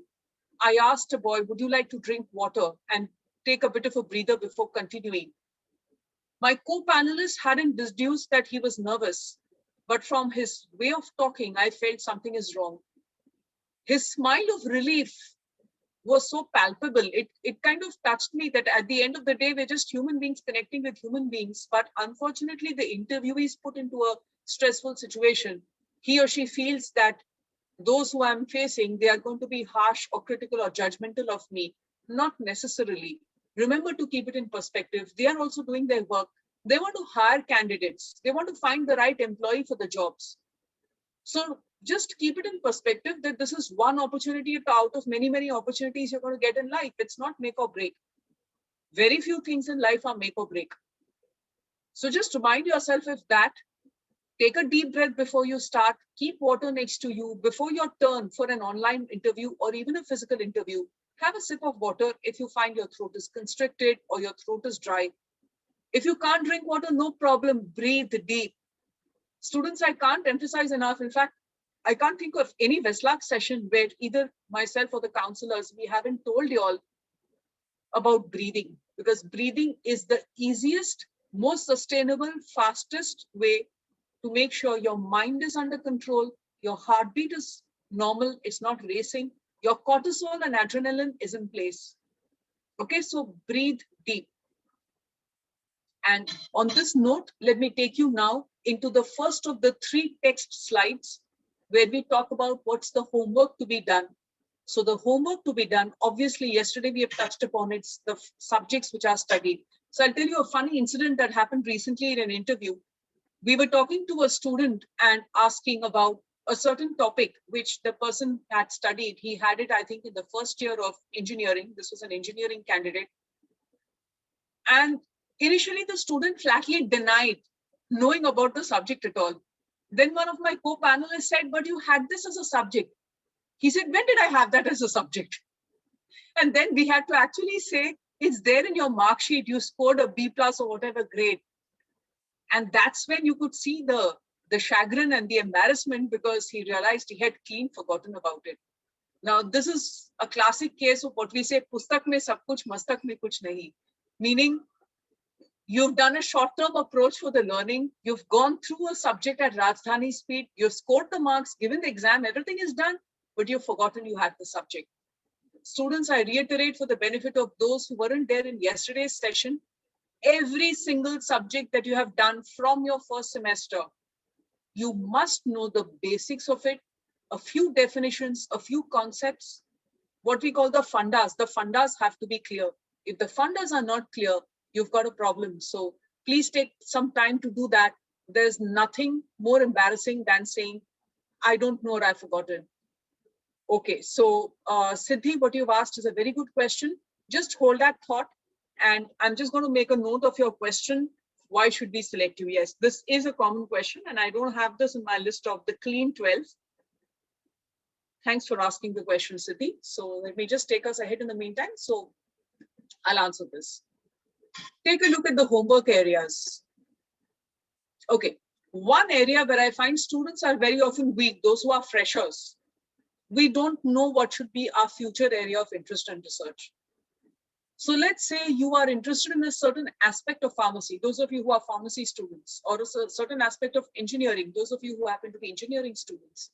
I asked a boy, would you like to drink water and take a bit of a breather before continuing? My co-panelist hadn't deduced that he was nervous, but from his way of talking, I felt something is wrong. His smile of relief was so palpable. It kind of touched me that at the end of the day, we're just human beings connecting with human beings. But unfortunately, the interviewee is put into a stressful situation. He or she feels that those who I'm facing, they are going to be harsh or critical or judgmental of me. Not necessarily. Remember to keep it in perspective. They are also doing their work. They want to hire candidates. They want to find the right employee for the jobs. So just keep it in perspective that this is one opportunity out of many, many opportunities you're going to get in life. It's not make or break. Very few things in life are make or break. So just remind yourself of that. Take a deep breath before you start. Keep water next to you before your turn for an online interview or even a physical interview. Have a sip of water if you find your throat is constricted or your throat is dry. If you can't drink water, no problem. Breathe deep. Students, I can't emphasize enough. In fact, I can't think of any Veslak session where either myself or the counselors, we haven't told you all about breathing, because breathing is the easiest, most sustainable, fastest way to make sure your mind is under control, your heartbeat is normal, it's not racing, your cortisol and adrenaline is in place. Okay, so breathe deep. And on this note, let me take you now into the first of the 3 text slides where we talk about what's the homework to be done. So the homework to be done, obviously yesterday we have touched upon it's the subjects which are studied. So I'll tell you a funny incident that happened recently in an interview. We were talking to a student and asking about a certain topic which the person had studied. He had it, I think, in the first year of engineering. This was an engineering candidate. And initially the student flatly denied knowing about the subject at all. Then one of my co-panelists said, but you had this as a subject. He said, when did I have that as a subject? And then we had to actually say, it's there in your mark sheet. You scored a B+ or whatever grade. And that's when you could see the chagrin and the embarrassment, because he realized he had clean forgotten about it. Now, this is a classic case of what we say, pustak mein sab kuch, mastak mein kuch nahi. Meaning, you've done a short-term approach for the learning. You've gone through a subject at Rajdhani speed. You've scored the marks, given the exam, everything is done, but you've forgotten you had the subject. Students, I reiterate for the benefit of those who weren't there in yesterday's session, every single subject that you have done from your first semester, you must know the basics of it, a few definitions, a few concepts, what we call the fundas. The fundas have to be clear. If the fundas are not clear, you've got a problem. So please take some time to do that. There's nothing more embarrassing than saying, I don't know or I've forgotten. Okay, so Siddhi, what you've asked is a very good question. Just hold that thought. And I'm just going to make a note of your question. Why should we select you? Yes, this is a common question, and I don't have this in my list of the clean 12. Thanks for asking the question, Siddhi. So let me just take us ahead in the meantime. So I'll answer this. Take a look at the homework areas. Okay, one area where I find students are very often weak, those who are freshers. We don't know what should be our future area of interest and research. So let's say you are interested in a certain aspect of pharmacy, those of you who are pharmacy students, or a certain aspect of engineering, those of you who happen to be engineering students.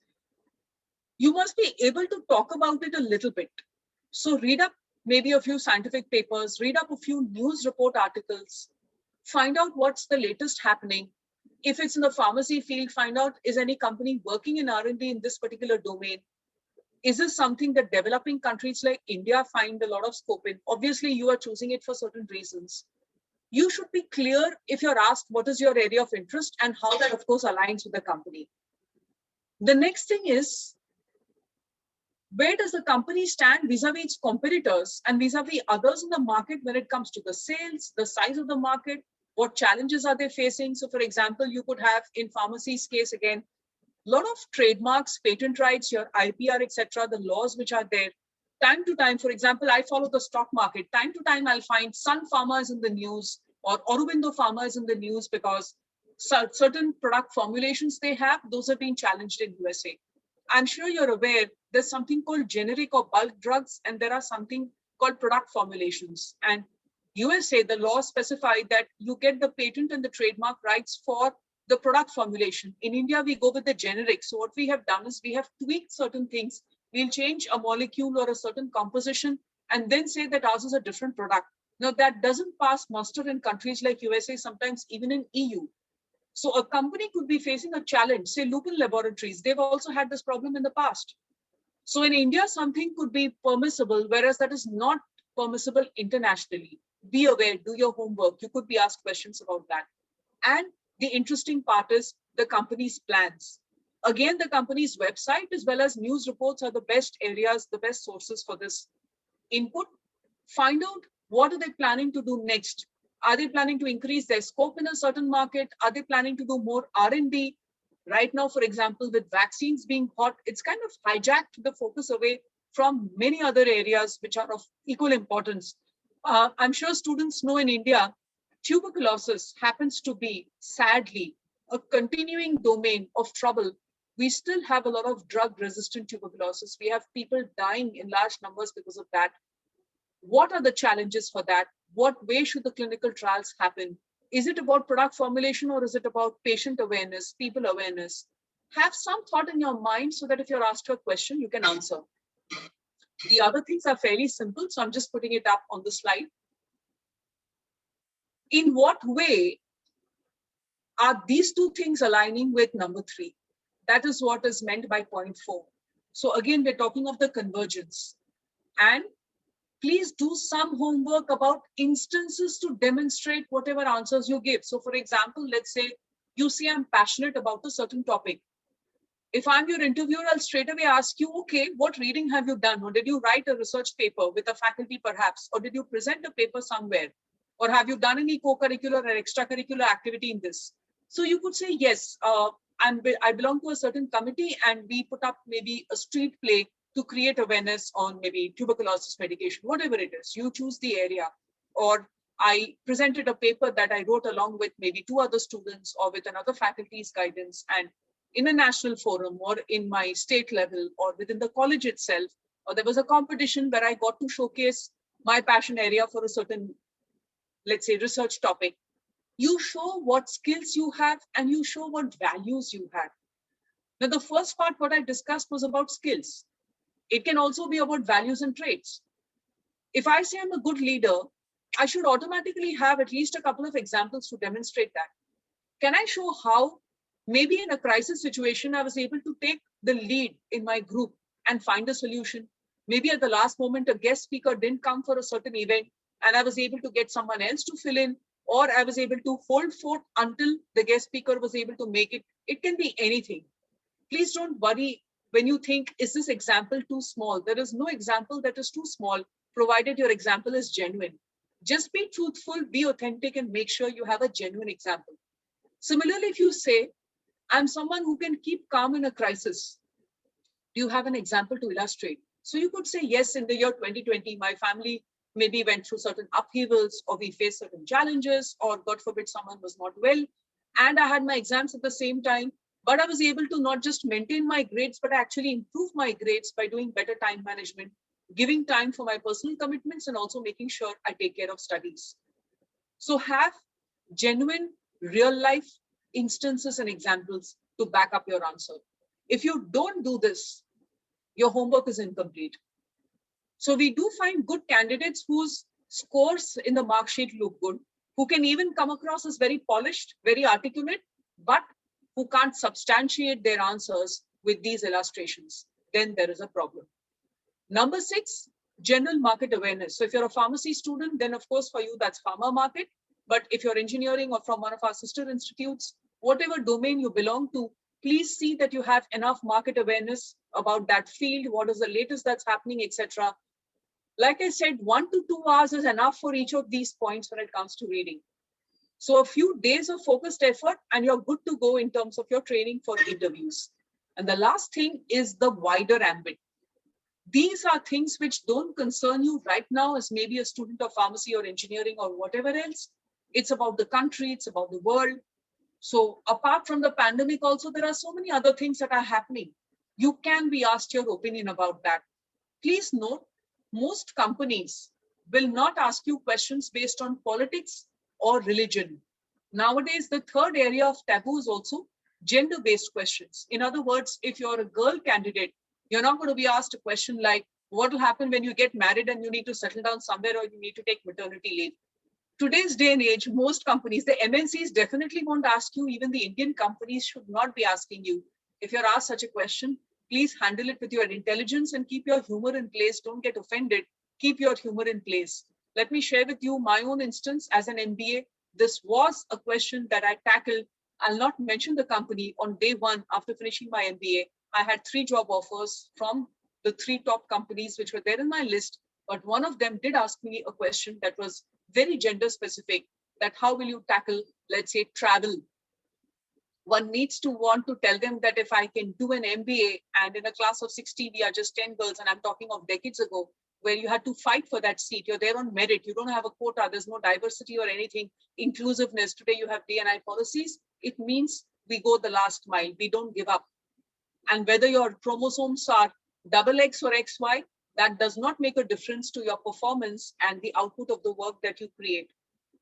You must be able to talk about it a little bit. So read up maybe a few scientific papers, read up a few news report articles, find out what's the latest happening. If it's in the pharmacy field, find out, is any company working in R&D in this particular domain? Is this something that developing countries like India find a lot of scope in? Obviously, you are choosing it for certain reasons. You should be clear if you're asked what is your area of interest and how that, of course, aligns with the company. The next thing is, where does the company stand vis-a-vis its competitors and vis-a-vis others in the market when it comes to the sales, the size of the market, what challenges are they facing? So, for example, you could have in pharmacy's case, again, a lot of trademarks, patent rights, your IPR, etc., the laws which are there. Time to time, for example, I follow the stock market. Time to time, I'll find Sun Pharma is in the news or Aurobindo Pharma is in the news because certain product formulations they have, those are being challenged in USA. I'm sure you're aware there's something called generic or bulk drugs, and there are something called product formulations. And USA, the law specified that you get the patent and the trademark rights for the product formulation. In India, we go with the generic. So what we have done is we have tweaked certain things. We'll change a molecule or a certain composition and then say that ours is a different product. Now that doesn't pass muster in countries like USA, sometimes even in EU. So a company could be facing a challenge, say Lupin Laboratories, they've also had this problem in the past. So in India, something could be permissible, whereas that is not permissible internationally. Be aware, do your homework. You could be asked questions about that. And the interesting part is the company's plans. Again, the company's website as well as news reports are the best areas, the best sources for this input. Find out what are they planning to do next. Are they planning to increase their scope in a certain market? Are they planning to do more R&D? Right now, for example, with vaccines being hot, it's kind of hijacked the focus away from many other areas which are of equal importance. I'm sure students know in India, tuberculosis happens to be, sadly, a continuing domain of trouble. We still have a lot of drug-resistant tuberculosis. We have people dying in large numbers because of that. What are the challenges for that? What way should the clinical trials happen? Is it about product formulation or is it about patient awareness, people awareness? Have some thought in your mind so that if you're asked a question, you can answer. The other things are fairly simple, so I'm just putting it up on the slide. In what way are these two things aligning with number 3? That is what is meant by point 4. So again, we're talking of the convergence. And please do some homework about instances to demonstrate whatever answers you give. So for example, let's say you say I'm passionate about a certain topic. If I'm your interviewer, I'll straight away ask you, okay, what reading have you done? Or did you write a research paper with a faculty perhaps? Or did you present a paper somewhere? Or have you done any co-curricular or extracurricular activity in this? So you could say, yes, I belong to a certain committee and we put up maybe a street play to create awareness on maybe tuberculosis medication, whatever it is, you choose the area. Or I presented a paper that I wrote along with maybe 2 other students or with another faculty's guidance, and in a national forum or in my state level or within the college itself, or there was a competition where I got to showcase my passion area for a certain, let's say, research topic. You show what skills you have and you show what values you have. Now, the first part, what I discussed was about skills. It can also be about values and traits. If I say I'm a good leader, I should automatically have at least a couple of examples to demonstrate that. Can I show how maybe in a crisis situation, I was able to take the lead in my group and find a solution? Maybe at the last moment, a guest speaker didn't come for a certain event and I was able to get someone else to fill in, or I was able to hold forth until the guest speaker was able to make it. It can be anything. Please don't worry when you think, is this example too small? There is no example that is too small, provided your example is genuine. Just be truthful, be authentic, and make sure you have a genuine example. Similarly, if you say, I'm someone who can keep calm in a crisis, do you have an example to illustrate? So you could say, yes, in the year 2020, my family maybe went through certain upheavals, or we faced certain challenges, or God forbid, someone was not well, and I had my exams at the same time. But I was able to not just maintain my grades, but actually improve my grades by doing better time management, giving time for my personal commitments, and also making sure I take care of studies. So have genuine, real life instances and examples to back up your answer. If you don't do this, your homework is incomplete. So we do find good candidates whose scores in the mark sheet look good, who can even come across as very polished, very articulate, but who can't substantiate their answers with these illustrations. then there is a problem. Number 6, general market awareness. So if you're a pharmacy student, then of course for you that's pharma market. But if you're engineering or from one of our sister institutes, whatever domain you belong to, please see that you have enough market awareness about that field, what is the latest that's happening, etc. Like I said, 1 to 2 hours is enough for each of these points when it comes to reading. So a few days of focused effort and you're good to go in terms of your training for interviews. And the last thing is the wider ambit. These are things which don't concern you right now as maybe a student of pharmacy or engineering or whatever else. It's about the country, it's about the world. So apart from the pandemic also, there are so many other things that are happening. You can be asked your opinion about that. Please note, most companies will not ask you questions based on politics or religion. Nowadays, the third area of taboo is also gender-based questions. In other words, if you're a girl candidate, you're not going to be asked a question like, what will happen when you get married and you need to settle down somewhere or you need to take maternity leave? Today's day and age, most companies, the MNCs definitely won't ask you, even the Indian companies should not be asking you. If you're asked such a question, please handle it with your intelligence and keep your humor in place. Don't get offended. Keep your humor in place. Let me share with you my own instance as an MBA. This was a question that I tackled. I'll not mention the company. On day 1, after finishing my MBA, I had 3 job offers from the 3 top companies which were there in my list. But one of them did ask me a question that was very gender specific, that how will you tackle, let's say, travel? One needs to want to tell them that if I can do an MBA and in a class of 60, we are just 10 girls, and I'm talking of decades ago, where you had to fight for that seat. You're there on merit. You don't have a quota. There's no diversity or anything. Inclusiveness. Today you have D&I policies. It means we go the last mile. We don't give up. And whether your chromosomes are XX or XY, that does not make a difference to your performance and the output of the work that you create.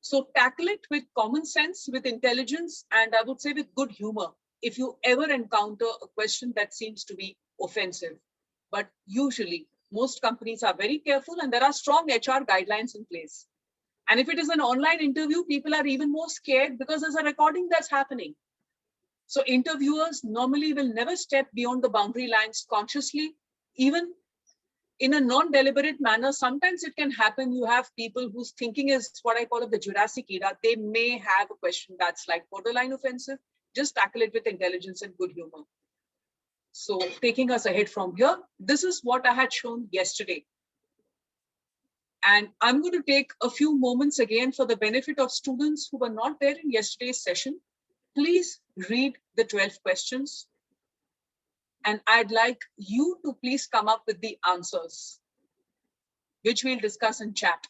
So tackle it with common sense, with intelligence, and I would say with good humor if you ever encounter a question that seems to be offensive. But usually, most companies are very careful and there are strong HR guidelines in place. And if it is an online interview, people are even more scared because there's a recording that's happening. So interviewers normally will never step beyond the boundary lines consciously, even in a non-deliberate manner. Sometimes it can happen. You have people whose thinking is what I call the Jurassic era. They may have a question that's like borderline offensive. Just tackle it with intelligence and good humor. So taking us ahead from here, this is what I had shown yesterday. And I'm going to take a few moments again for the benefit of students who were not there in yesterday's session. Please read the 12 questions. And I'd like you to please come up with the answers, which we'll discuss in chat,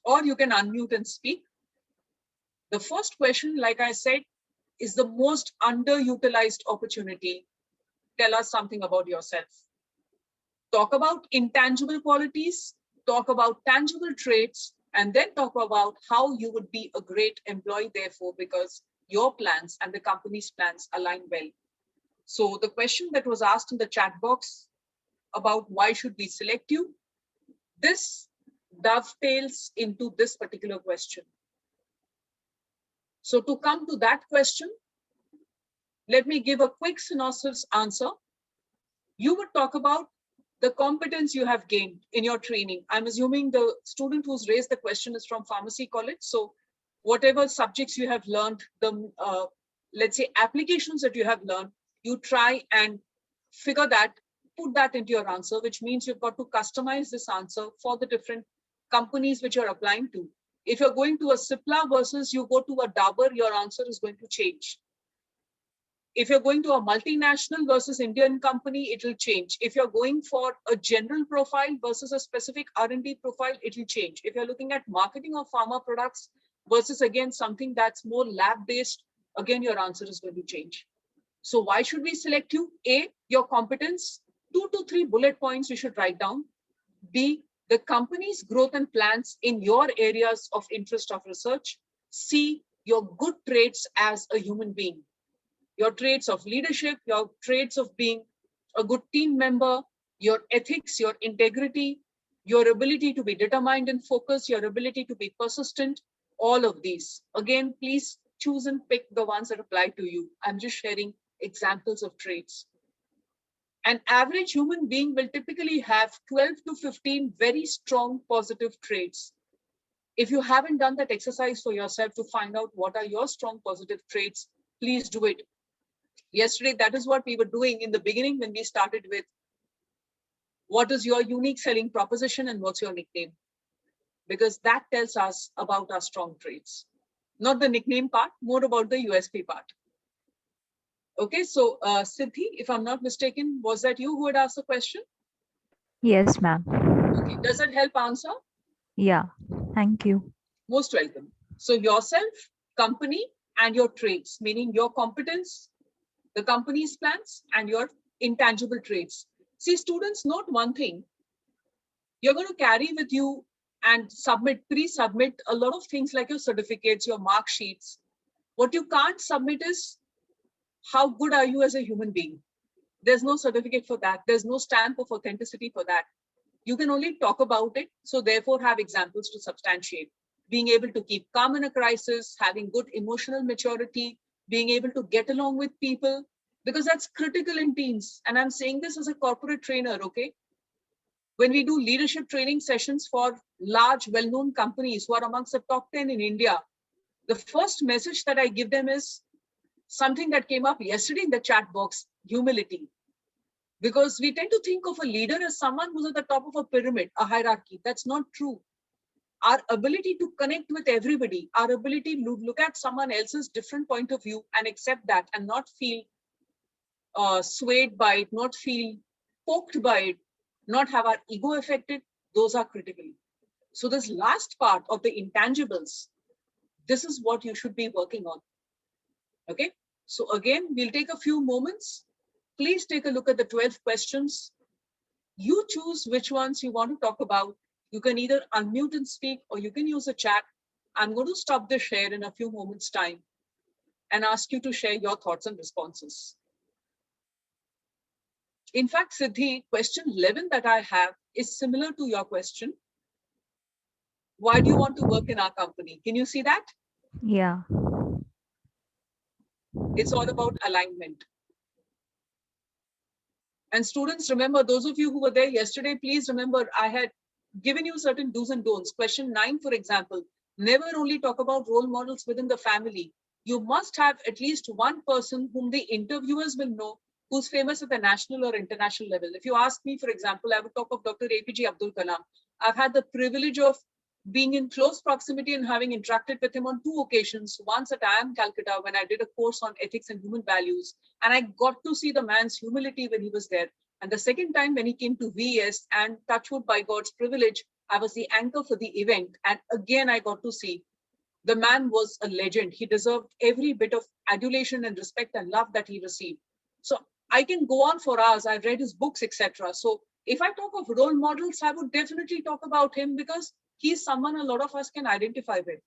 or you can unmute and speak. The first question, like I said, is the most underutilized opportunity. Tell us something about yourself. Talk about intangible qualities, talk about tangible traits, and then talk about how you would be a great employee, therefore, because your plans and the company's plans align well. So the question that was asked in the chat box about why should we select you, this dovetails into this particular question. So to come to that question, let me give a quick synopsis answer. You would talk about the competence you have gained in your training. I'm assuming the student who's raised the question is from pharmacy college. So whatever subjects you have learned, the let's say applications that you have learned, you try and figure that, put that into your answer, which means you've got to customize this answer for the different companies which you're applying to. If you're going to a Cipla versus you go to a Dabur, your answer is going to change. If you're going to a multinational versus Indian company, it will change. If you're going for a general profile versus a specific R&D profile, it will change. If you're looking at marketing of pharma products versus again something that's more lab-based, again your answer is going to change. So why should we select you? A, your competence, 2 to 3 bullet points you should write down. B, the company's growth and plans in your areas of interest of research. C, your good traits as a human being. Your traits of leadership, your traits of being a good team member, your ethics, your integrity, your ability to be determined and focused, your ability to be persistent, all of these. Again, please choose and pick the ones that apply to you. I'm just sharing examples of traits. An average human being will typically have 12 to 15 very strong positive traits. If you haven't done that exercise for yourself to find out what are your strong positive traits, please do it. Yesterday, that is what we were doing in the beginning when we started with what is your unique selling proposition and what's your nickname? Because that tells us about our strong traits. Not the nickname part, more about the USP part. Okay, so Siddhi, if I'm not mistaken, was that you who had asked the question? Yes, ma'am. Okay, does that help answer? Yeah, thank you. Most welcome. So yourself, company, and your traits, meaning your competence, the company's plans, and your intangible traits. See, students, note one thing. You're going to carry with you and submit, pre-submit a lot of things like your certificates, your mark sheets. What you can't submit is how good are you as a human being? There's no certificate for that. There's no stamp of authenticity for that. You can only talk about it. So therefore have examples to substantiate. Being able to keep calm in a crisis, having good emotional maturity, being able to get along with people, because that's critical in teams. And I'm saying this as a corporate trainer, okay? When we do leadership training sessions for large, well-known companies who are amongst the top 10 in India, the first message that I give them is something that came up yesterday in the chat box, humility. Because we tend to think of a leader as someone who's at the top of a pyramid, a hierarchy. That's not true. Our ability to connect with everybody, our ability to look at someone else's different point of view and accept that and not feel swayed by it, not feel poked by it, not have our ego affected, those are critical. So this last part of the intangibles, this is what you should be working on. Okay, so again, we'll take a few moments. Please take a look at the 12 questions. You choose which ones you want to talk about. You can either unmute and speak or you can use a chat. I'm going to stop the share in a few moments' time and ask you to share your thoughts and responses. In fact, Siddhi, question 11 that I have is similar to your question. Why do you want to work in our company? Can you see that? Yeah. It's all about alignment. And students, remember, those of you who were there yesterday, please remember, I had given you certain do's and don'ts. Question 9, for example, never only talk about role models within the family. You must have at least one person whom the interviewers will know who's famous at the national or international level. If you ask me, for example, I would talk of Dr. APJ Abdul Kalam. I've had the privilege of being in close proximity and having interacted with him on 2 occasions. Once at IIM Calcutta when I did a course on ethics and human values, and I got to see the man's humility when he was there. And the second time when he came to VES, and touchwood by God's privilege, I was the anchor for the event. And again, I got to see the man was a legend. He deserved every bit of adulation and respect and love that he received. So I can go on for hours. I've read his books, etc. So if I talk of role models, I would definitely talk about him because he's someone a lot of us can identify with.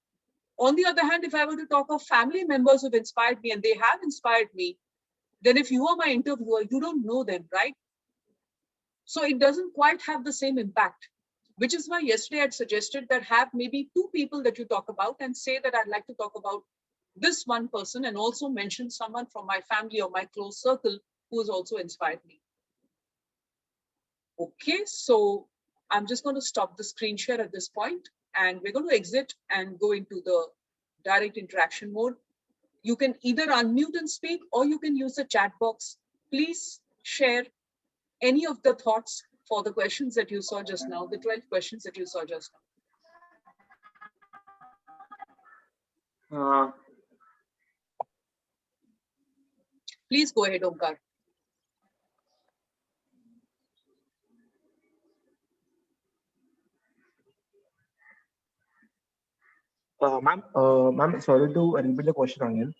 On the other hand, if I were to talk of family members who've inspired me, and they have inspired me, then if you are my interviewer, you don't know them, right? So it doesn't quite have the same impact, which is why yesterday I'd suggested that have maybe 2 people that you talk about and say that I'd like to talk about this one person and also mention someone from my family or my close circle who has also inspired me. Okay, so I'm just going to stop the screen share at this point and we're going to exit and go into the direct interaction mode. You can either unmute and speak or you can use the chat box. Please share any of the thoughts for the questions that you saw just now, the 12 questions that you saw just now. Please go ahead, Omkar. Ma'am, sorry to repeat the question again.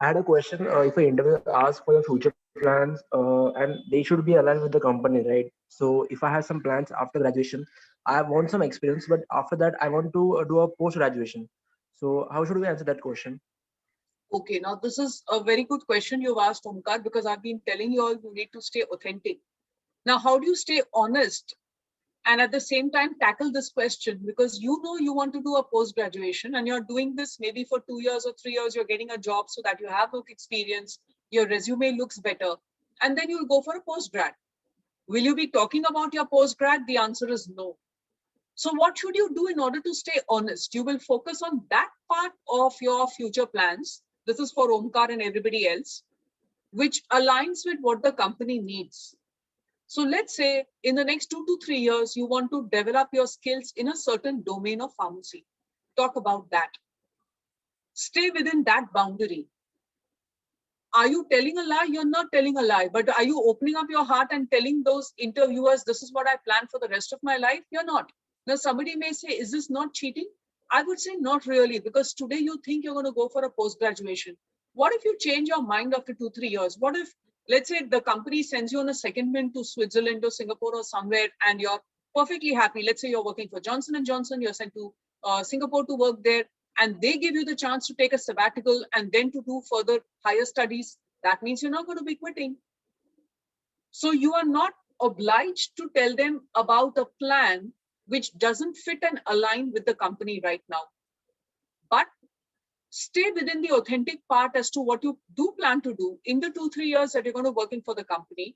I had a question. If an interviewer asks for your future plans, and they should be aligned with the company, right? So, if I have some plans after graduation, I want some experience, but after that, I want to do a post graduation. So, how should we answer that question? Okay, now this is a very good question you've asked, Omkar, because I've been telling you all you need to stay authentic. Now, how do you stay honest and at the same time tackle this question? Because you know you want to do a post-graduation and you're doing this maybe for 2 years or 3 years, you're getting a job so that you have work experience, your resume looks better, and then you'll go for a post-grad. Will you be talking about your postgrad? The answer is no. So what should you do in order to stay honest? You will focus on that part of your future plans. This is for Omkar and everybody else, which aligns with what the company needs. So let's say in the next 2 to 3 years, you want to develop your skills in a certain domain of pharmacy. Talk about that. Stay within that boundary. Are you telling a lie? You're not telling a lie, but are you opening up your heart and telling those interviewers, this is what I plan for the rest of my life? You're not. Now, somebody may say, is this not cheating? I would say not really, because today you think you're going to go for a post-graduation. What if you change your mind after 2, 3 years? What if, let's say the company sends you on a secondment to Switzerland or Singapore or somewhere and you're perfectly happy. Let's say you're working for Johnson & Johnson, you're sent to Singapore to work there, and they give you the chance to take a sabbatical and then to do further higher studies. That means you're not going to be quitting. So you are not obliged to tell them about a plan which doesn't fit and align with the company right now. But stay within the authentic part as to what you do plan to do in the 2, 3 years that you're going to work in for the company.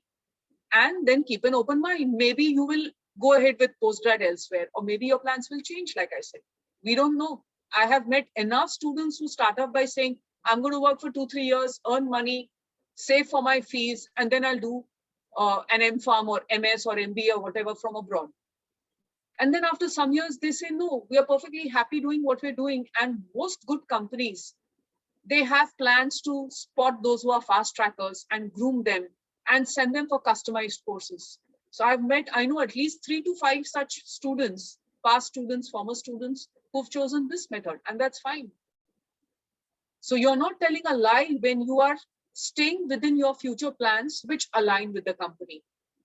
And then keep an open mind. Maybe you will go ahead with postgrad elsewhere, or maybe your plans will change, like I said. We don't know. I have met enough students who start off by saying, I'm going to work for 2, 3 years, earn money, save for my fees, and then I'll do an M.Pharm or MS or MBA or whatever from abroad. And then after some years, they say, no, we are perfectly happy doing what we're doing. And most good companies, they have plans to spot those who are fast trackers and groom them and send them for customized courses. So I know at least 3 to 5 such students, past students, former students, who've chosen this method, and that's fine. So you're not telling a lie when you are staying within your future plans, which align with the company.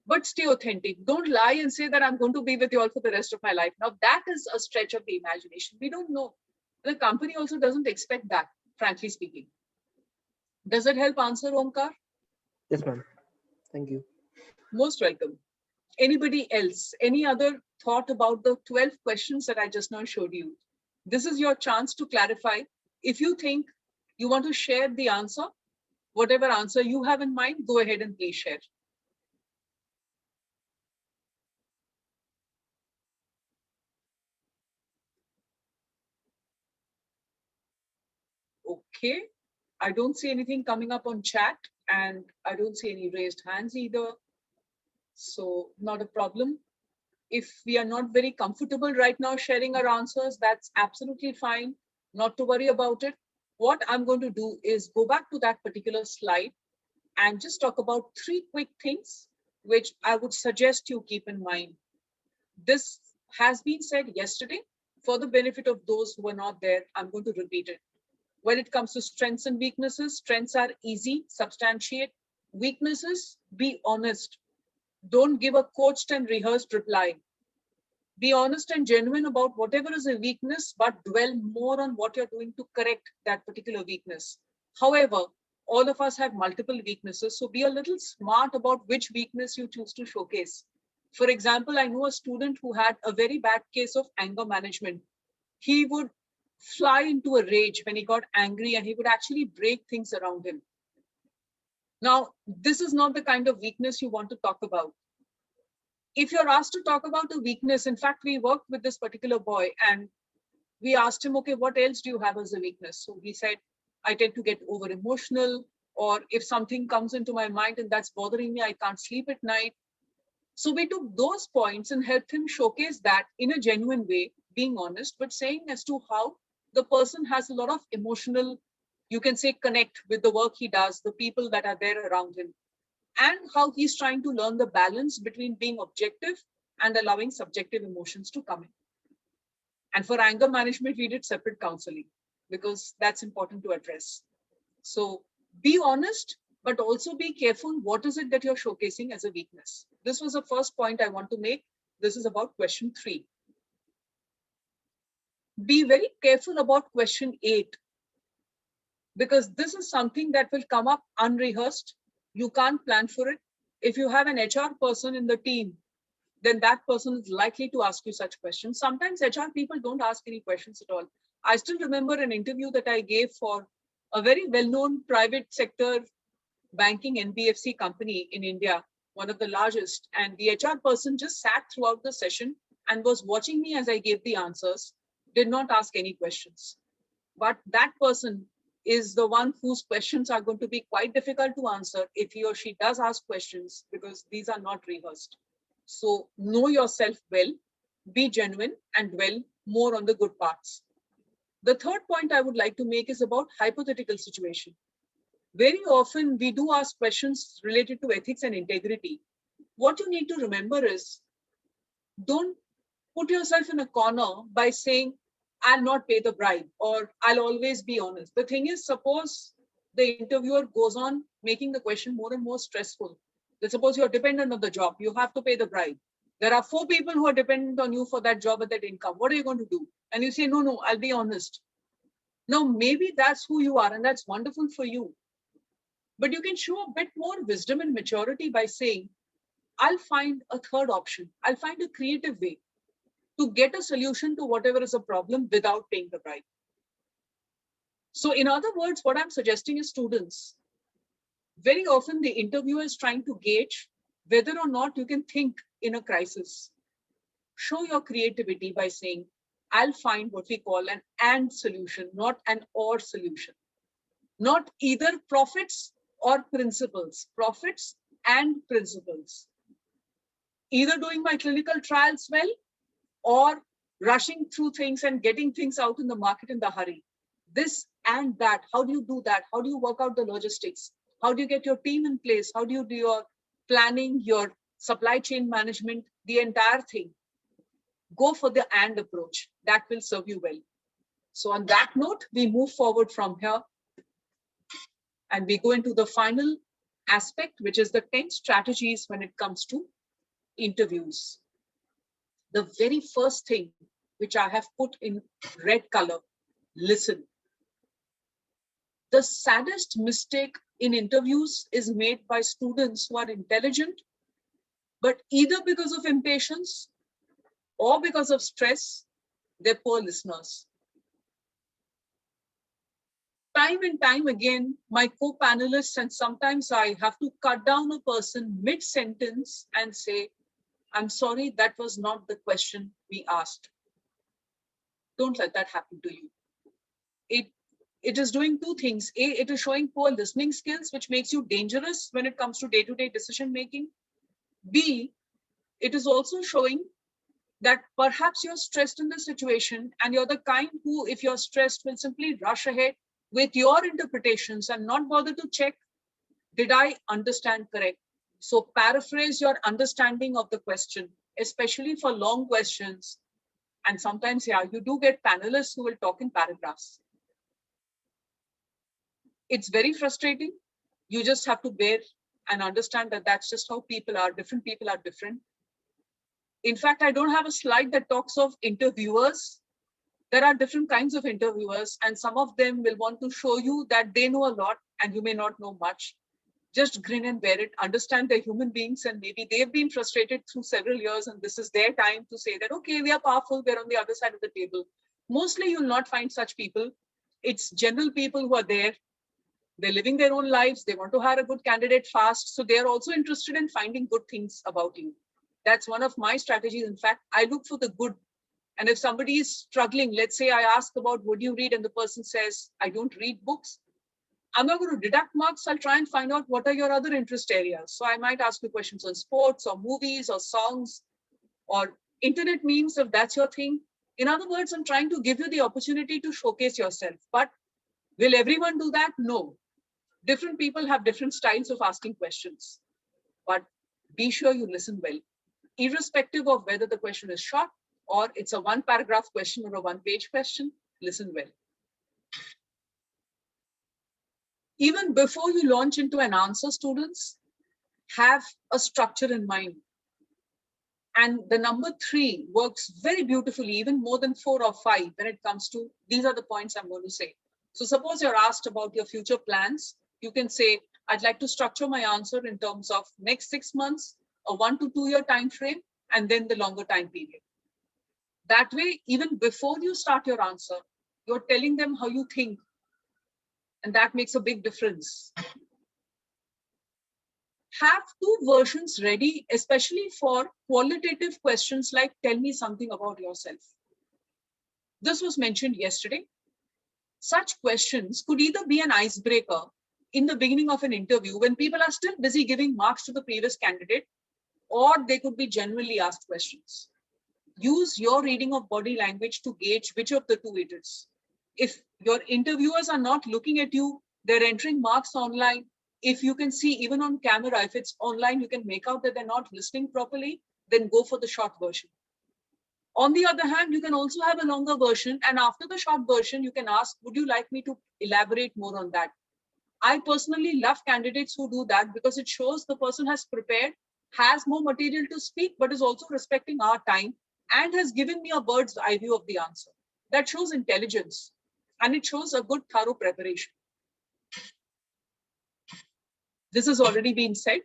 But stay authentic. Don't lie and say that I'm going to be with you all for the rest of my life. Now, that is a stretch of the imagination. We don't know. The company also doesn't expect that, frankly speaking. Does it help answer, Omkar? Yes, ma'am. Thank you. Most welcome. Anybody else? Any other thought about the 12 questions that I just now showed you? This is your chance to clarify. If you think you want to share the answer, whatever answer you have in mind, go ahead and please share. Okay. I don't see anything coming up on chat, and I don't see any raised hands either. So not a problem. If we are not very comfortable right now sharing our answers, that's absolutely fine. Not to worry about it. What I'm going to do is go back to that particular slide and just talk about 3 quick things, which I would suggest you keep in mind. This has been said yesterday. For the benefit of those who were not there, I'm going to repeat it. When it comes to strengths and weaknesses, strengths are easy, substantiate. Weaknesses, be honest. Don't give a coached and rehearsed reply. Be honest and genuine about whatever is a weakness, but dwell more on what you're doing to correct that particular weakness. However, all of us have multiple weaknesses, so be a little smart about which weakness you choose to showcase. For example, I know a student who had a very bad case of anger management. He would fly into a rage when he got angry, and he would actually break things around him. Now, this is not the kind of weakness you want to talk about. If you're asked to talk about a weakness, in fact, we worked with this particular boy and we asked him, okay, what else do you have as a weakness? So he said, I tend to get over emotional, or if something comes into my mind and that's bothering me, I can't sleep at night. So we took those points and helped him showcase that in a genuine way, being honest, but saying as to how the person has a lot of emotional, you can say, connect with the work he does, the people that are there around him, and how he's trying to learn the balance between being objective and allowing subjective emotions to come in. And for anger management, we did separate counseling because that's important to address. So be honest, but also be careful. What is it that you're showcasing as a weakness? This was the first point I want to make. This is about question 3. Be very careful about question 8, because this is something that will come up unrehearsed. You can't plan for it. If you have an HR person in the team, then that person is likely to ask you such questions. Sometimes HR people don't ask any questions at all. I still remember an interview that I gave for a very well-known private sector banking NBFC company in India. one of the largest, and the HR person just sat throughout the session and was watching me as I gave the answers, did not ask any questions. But that person is the one whose questions are going to be quite difficult to answer if he or she does ask questions, because these are not rehearsed. So know yourself well, be genuine, and dwell more on the good parts. The third point I would like to make is about hypothetical situation. Very often we do ask questions related to ethics and integrity. What you need to remember is, don't put yourself in a corner by saying, I'll not pay the bribe, or I'll always be honest. The thing is, suppose the interviewer goes on making the question more and more stressful. Let's suppose you're dependent on the job, you have to pay the bribe. There are 4 people who are dependent on you for that job and that income. What are you going to do? And you say, no, I'll be honest. Now, maybe that's who you are, and that's wonderful for you. But you can show a bit more wisdom and maturity by saying, I'll find a third option. I'll find a creative way to get a solution to whatever is a problem without paying the bribe. So in other words, what I'm suggesting is, students, very often the interviewer is trying to gauge whether or not you can think in a crisis. Show your creativity by saying, I'll find what we call an and solution, not an or solution. Not either profits or principles, profits and principles. Either doing my clinical trials well, or rushing through things and getting things out in the market in the hurry. This and that, how do you do that? How do you work out the logistics? How do you get your team in place? How do you do your planning, your supply chain management, the entire thing? Go for the and approach. That will serve you well. So on that note, we move forward from here and we go into the final aspect, which is the 10 strategies when it comes to interviews. The very first thing which I have put in red color, listen. The saddest mistake in interviews is made by students who are intelligent, but either because of impatience or because of stress, they're poor listeners. Time and time again, my co-panelists, and sometimes I have to cut down a person mid-sentence and say, I'm sorry, that was not the question we asked. Don't let that happen to you. It is doing 2 things. A, it is showing poor listening skills, which makes you dangerous when it comes to day-to-day decision making. B, it is also showing that perhaps you're stressed in the situation and you're the kind who, if you're stressed, will simply rush ahead with your interpretations and not bother to check, did I understand correct? So paraphrase your understanding of the question, especially for long questions. And sometimes, yeah, you do get panelists who will talk in paragraphs. It's very frustrating. You just have to bear and understand that that's just how people are. Different people are different. In fact, I don't have a slide that talks of interviewers. There are different kinds of interviewers, and some of them will want to show you that they know a lot and you may not know much. Just grin and bear it. Understand they're human beings and maybe they've been frustrated through several years and this is their time to say that, okay, we are powerful, we're on the other side of the table. Mostly you'll not find such people. It's general people who are there. They're living their own lives. They want to hire a good candidate fast. So they're also interested in finding good things about you. That's one of my strategies. In fact, I look for the good. And if somebody is struggling, let's say I ask about what do you read and the person says, I don't read books. I'm not going to deduct marks. I'll try and find out what are your other interest areas. So I might ask you questions on sports or movies or songs or internet memes, if that's your thing. In other words, I'm trying to give you the opportunity to showcase yourself. But will everyone do that? No. Different people have different styles of asking questions. But be sure you listen well, irrespective of whether the question is short or it's a 1-paragraph question or a 1-page question. Listen well. Even before you launch into an answer, students, have a structure in mind. And the number 3 works very beautifully, even more than 4 or 5 when it comes to, these are the points I'm going to say. So suppose you're asked about your future plans, you can say, I'd like to structure my answer in terms of next 6 months, a 1 to 2 year time frame, and then the longer time period. That way, even before you start your answer, you're telling them how you think. And that makes a big difference. have two versions ready, especially for qualitative questions like tell me something about yourself. This was mentioned yesterday. Such questions could either be an icebreaker in the beginning of an interview when people are still busy giving marks to the previous candidate, or they could be genuinely asked questions. Use your reading of body language to gauge which of the two it is. If your interviewers are not looking at you, they're entering marks online. If you can see even on camera, if it's online, you can make out that they're not listening properly, then go for the short version. On the other hand, you can also have a longer version, and after the short version, you can ask, would you like me to elaborate more on that? I personally love candidates who do that because it shows the person has prepared, has more material to speak, but is also respecting our time and has given me a bird's eye view of the answer. That shows intelligence and it shows a good thorough preparation. This has already been said.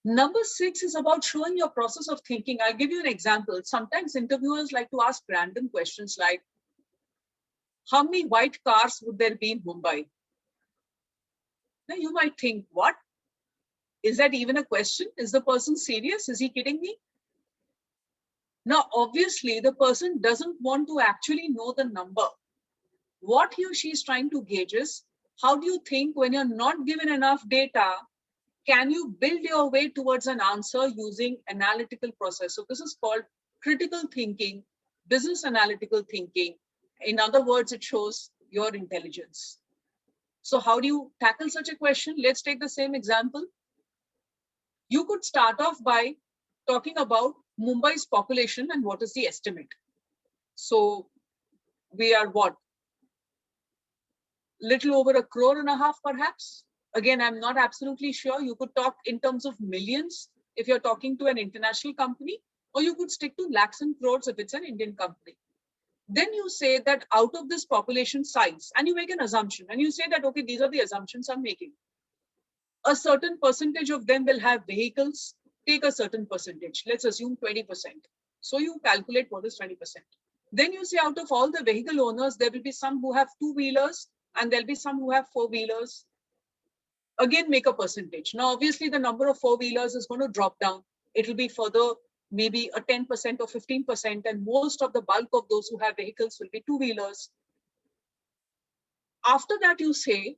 Number 6 is about showing your process of thinking. I'll give you an example. Sometimes interviewers like to ask random questions like, how many white cars would there be in Mumbai? Now you might think, what? Is that even a question? Is the person serious? Is he kidding me? Now, obviously, the person doesn't want to actually know the number. What he or she is trying to gauge is, how do you think when you're not given enough data, can you build your way towards an answer using analytical process? So this is called critical thinking, business analytical thinking. In other words, it shows your intelligence. So how do you tackle such a question? Let's take the same example. You could start off by talking about Mumbai's population and what is the estimate. So we are what? Little over 1.5 crore perhaps. Again, I'm not absolutely sure. You could talk in terms of millions if you're talking to an international company, or you could stick to lakhs and crores if it's an Indian company. Then you say that out of this population size, and you make an assumption, and you say that, okay, these are the assumptions I'm making. A certain percentage of them will have vehicles. Take a certain percentage. Let's assume 20%. So you calculate what is 20%. Then you say out of all the vehicle owners, there will be some who have 2-wheelers and there'll be some who have 4-wheelers. Again, make a percentage. Now, obviously, the number of 4-wheelers is going to drop down. It will be further, maybe a 10% or 15%, and most of the bulk of those who have vehicles will be 2-wheelers. After that, you say,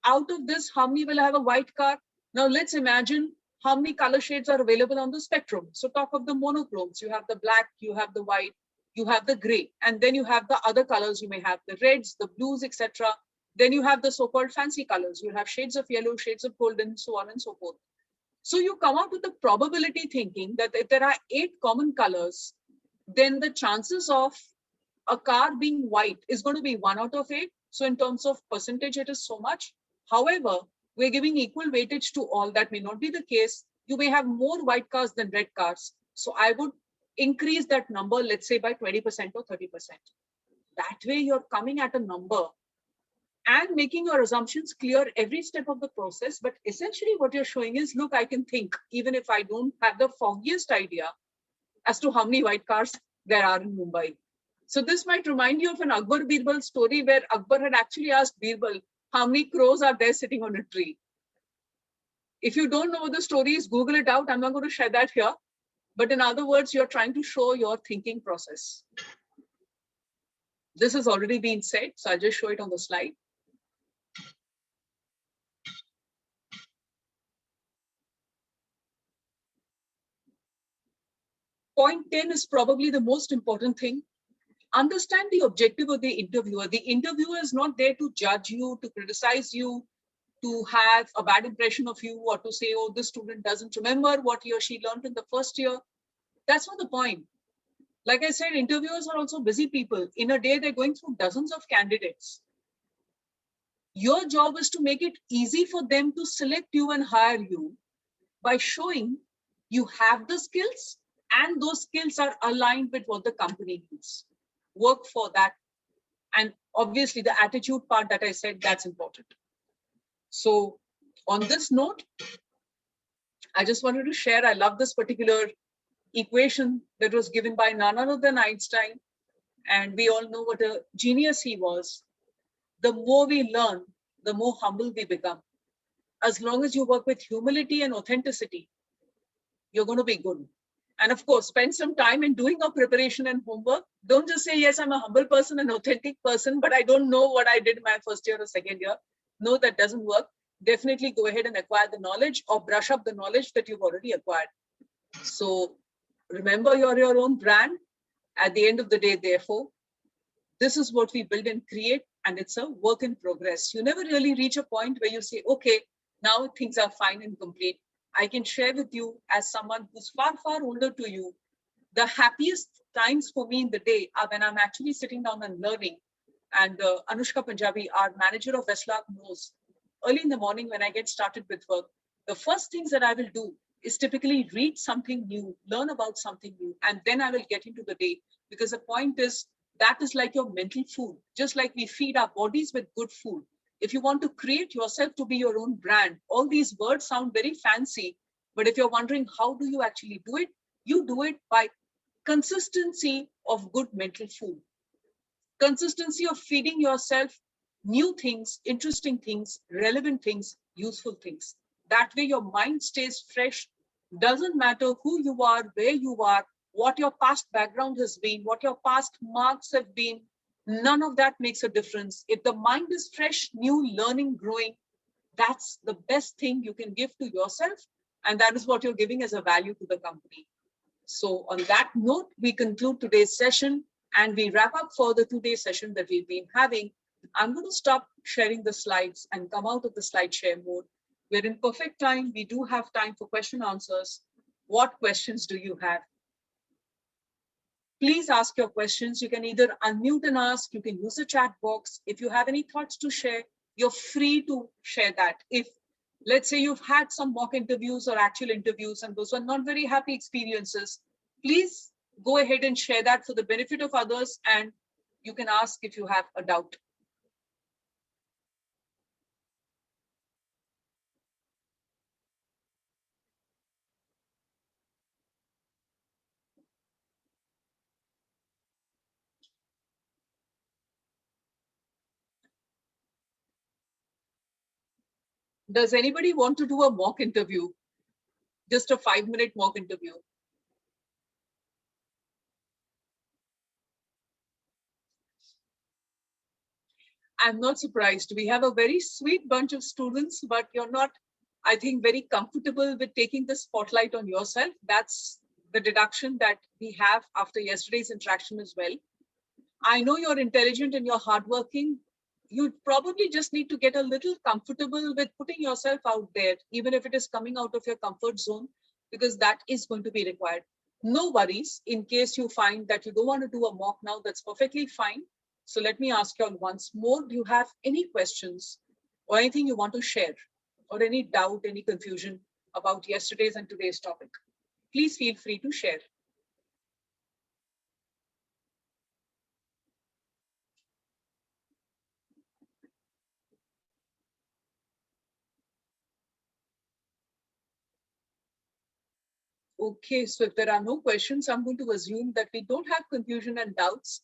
out of this, how many will have a white car? Now, let's imagine how many color shades are available on the spectrum. So talk of the monochromes. You have the black, you have the white, you have the gray, and then you have the other colors. You may have the reds, the blues, etc. Then you have the so-called fancy colors. You have shades of yellow, shades of golden, so on and so forth. So you come out with the probability thinking that if there are 8 common colors, then the chances of a car being white is going to be 1 out of 8. So in terms of percentage, it is so much. However, we're giving equal weightage to all. That may not be the case. You may have more white cars than red cars. So I would increase that number, let's say by 20% or 30%. That way you're coming at a number and making your assumptions clear every step of the process. But essentially what you're showing is, look, I can think, even if I don't have the foggiest idea as to how many white cars there are in Mumbai. So this might remind you of an Akbar Birbal story where Akbar had actually asked Birbal, how many crows are there sitting on a tree? If you don't know what the story is, Google it out. I'm not going to share that here. But in other words, you're trying to show your thinking process. This has already been said, so I'll just show it on the slide. Point 10 is probably the most important thing. Understand the objective of the interviewer. The interviewer is not there to judge you, to criticize you, to have a bad impression of you, or to say, oh, this student doesn't remember what he or she learned in the first year. That's not the point. Like I said, interviewers are also busy people. In a day, they're going through dozens of candidates. Your job is to make it easy for them to select you and hire you by showing you have the skills and those skills are aligned with what the company needs. Work for that. And obviously the attitude part that I said, that's important. So on this note, I just wanted to share, I love this particular equation that was given by none other than Einstein. And we all know what a genius he was. The more we learn, the more humble we become. As long as you work with humility and authenticity, you're going to be good. And of course, spend some time in doing your preparation and homework. Don't just say, yes, I'm a humble person, an authentic person, but I don't know what I did in my first year or second year. No, that doesn't work. Definitely go ahead and acquire the knowledge or brush up the knowledge that you've already acquired. So remember, you're your own brand. At the end of the day, therefore, this is what we build and create, and it's a work in progress. You never really reach a point where you say, okay, now things are fine and complete. I can share with you, as someone who's far, far older to you, the happiest times for me in the day are when I'm actually sitting down and learning. And Anushka Punjabi, our manager of Westlark, knows early in the morning when I get started with work, the first things that I will do is typically read something new, learn about something new, and then I will get into the day. Because the point is, that is like your mental food. Just like we feed our bodies with good food. If you want to create yourself to be your own brand, all these words sound very fancy, but if you're wondering how do you actually do it, you do it by consistency of good mental food. Consistency of feeding yourself new things, interesting things, relevant things, useful things. That way your mind stays fresh. Doesn't matter who you are, where you are, what your past background has been, what your past marks have been. None of that makes a difference. If the mind is fresh, new, learning, growing, that's the best thing you can give to yourself. And that is what you're giving as a value to the company. So on that note, we conclude today's session and we wrap up for the 2-day session that we've been having. I'm going to stop sharing the slides and come out of the slide share mode. We're in perfect time. We do have time for question answers. What questions do you have? Please ask your questions. You can either unmute and ask, you can use the chat box. If you have any thoughts to share, you're free to share that. If, let's say, you've had some mock interviews or actual interviews and those were not very happy experiences, please go ahead and share that for the benefit of others, and you can ask if you have a doubt. Does anybody want to do a mock interview? Just a 5-minute mock interview. I'm not surprised. We have a very sweet bunch of students, but you're not, I think, very comfortable with taking the spotlight on yourself. That's the deduction that we have after yesterday's interaction as well. I know you're intelligent and you're hardworking. You probably just need to get a little comfortable with putting yourself out there, even if it is coming out of your comfort zone, because that is going to be required. No worries in case you find that you don't want to do a mock now, that's perfectly fine. So let me ask you all once more, do you have any questions or anything you want to share or any doubt, any confusion about yesterday's and today's topic? Please feel free to share. Okay, so if there are no questions, I'm going to assume that we don't have confusion and doubts.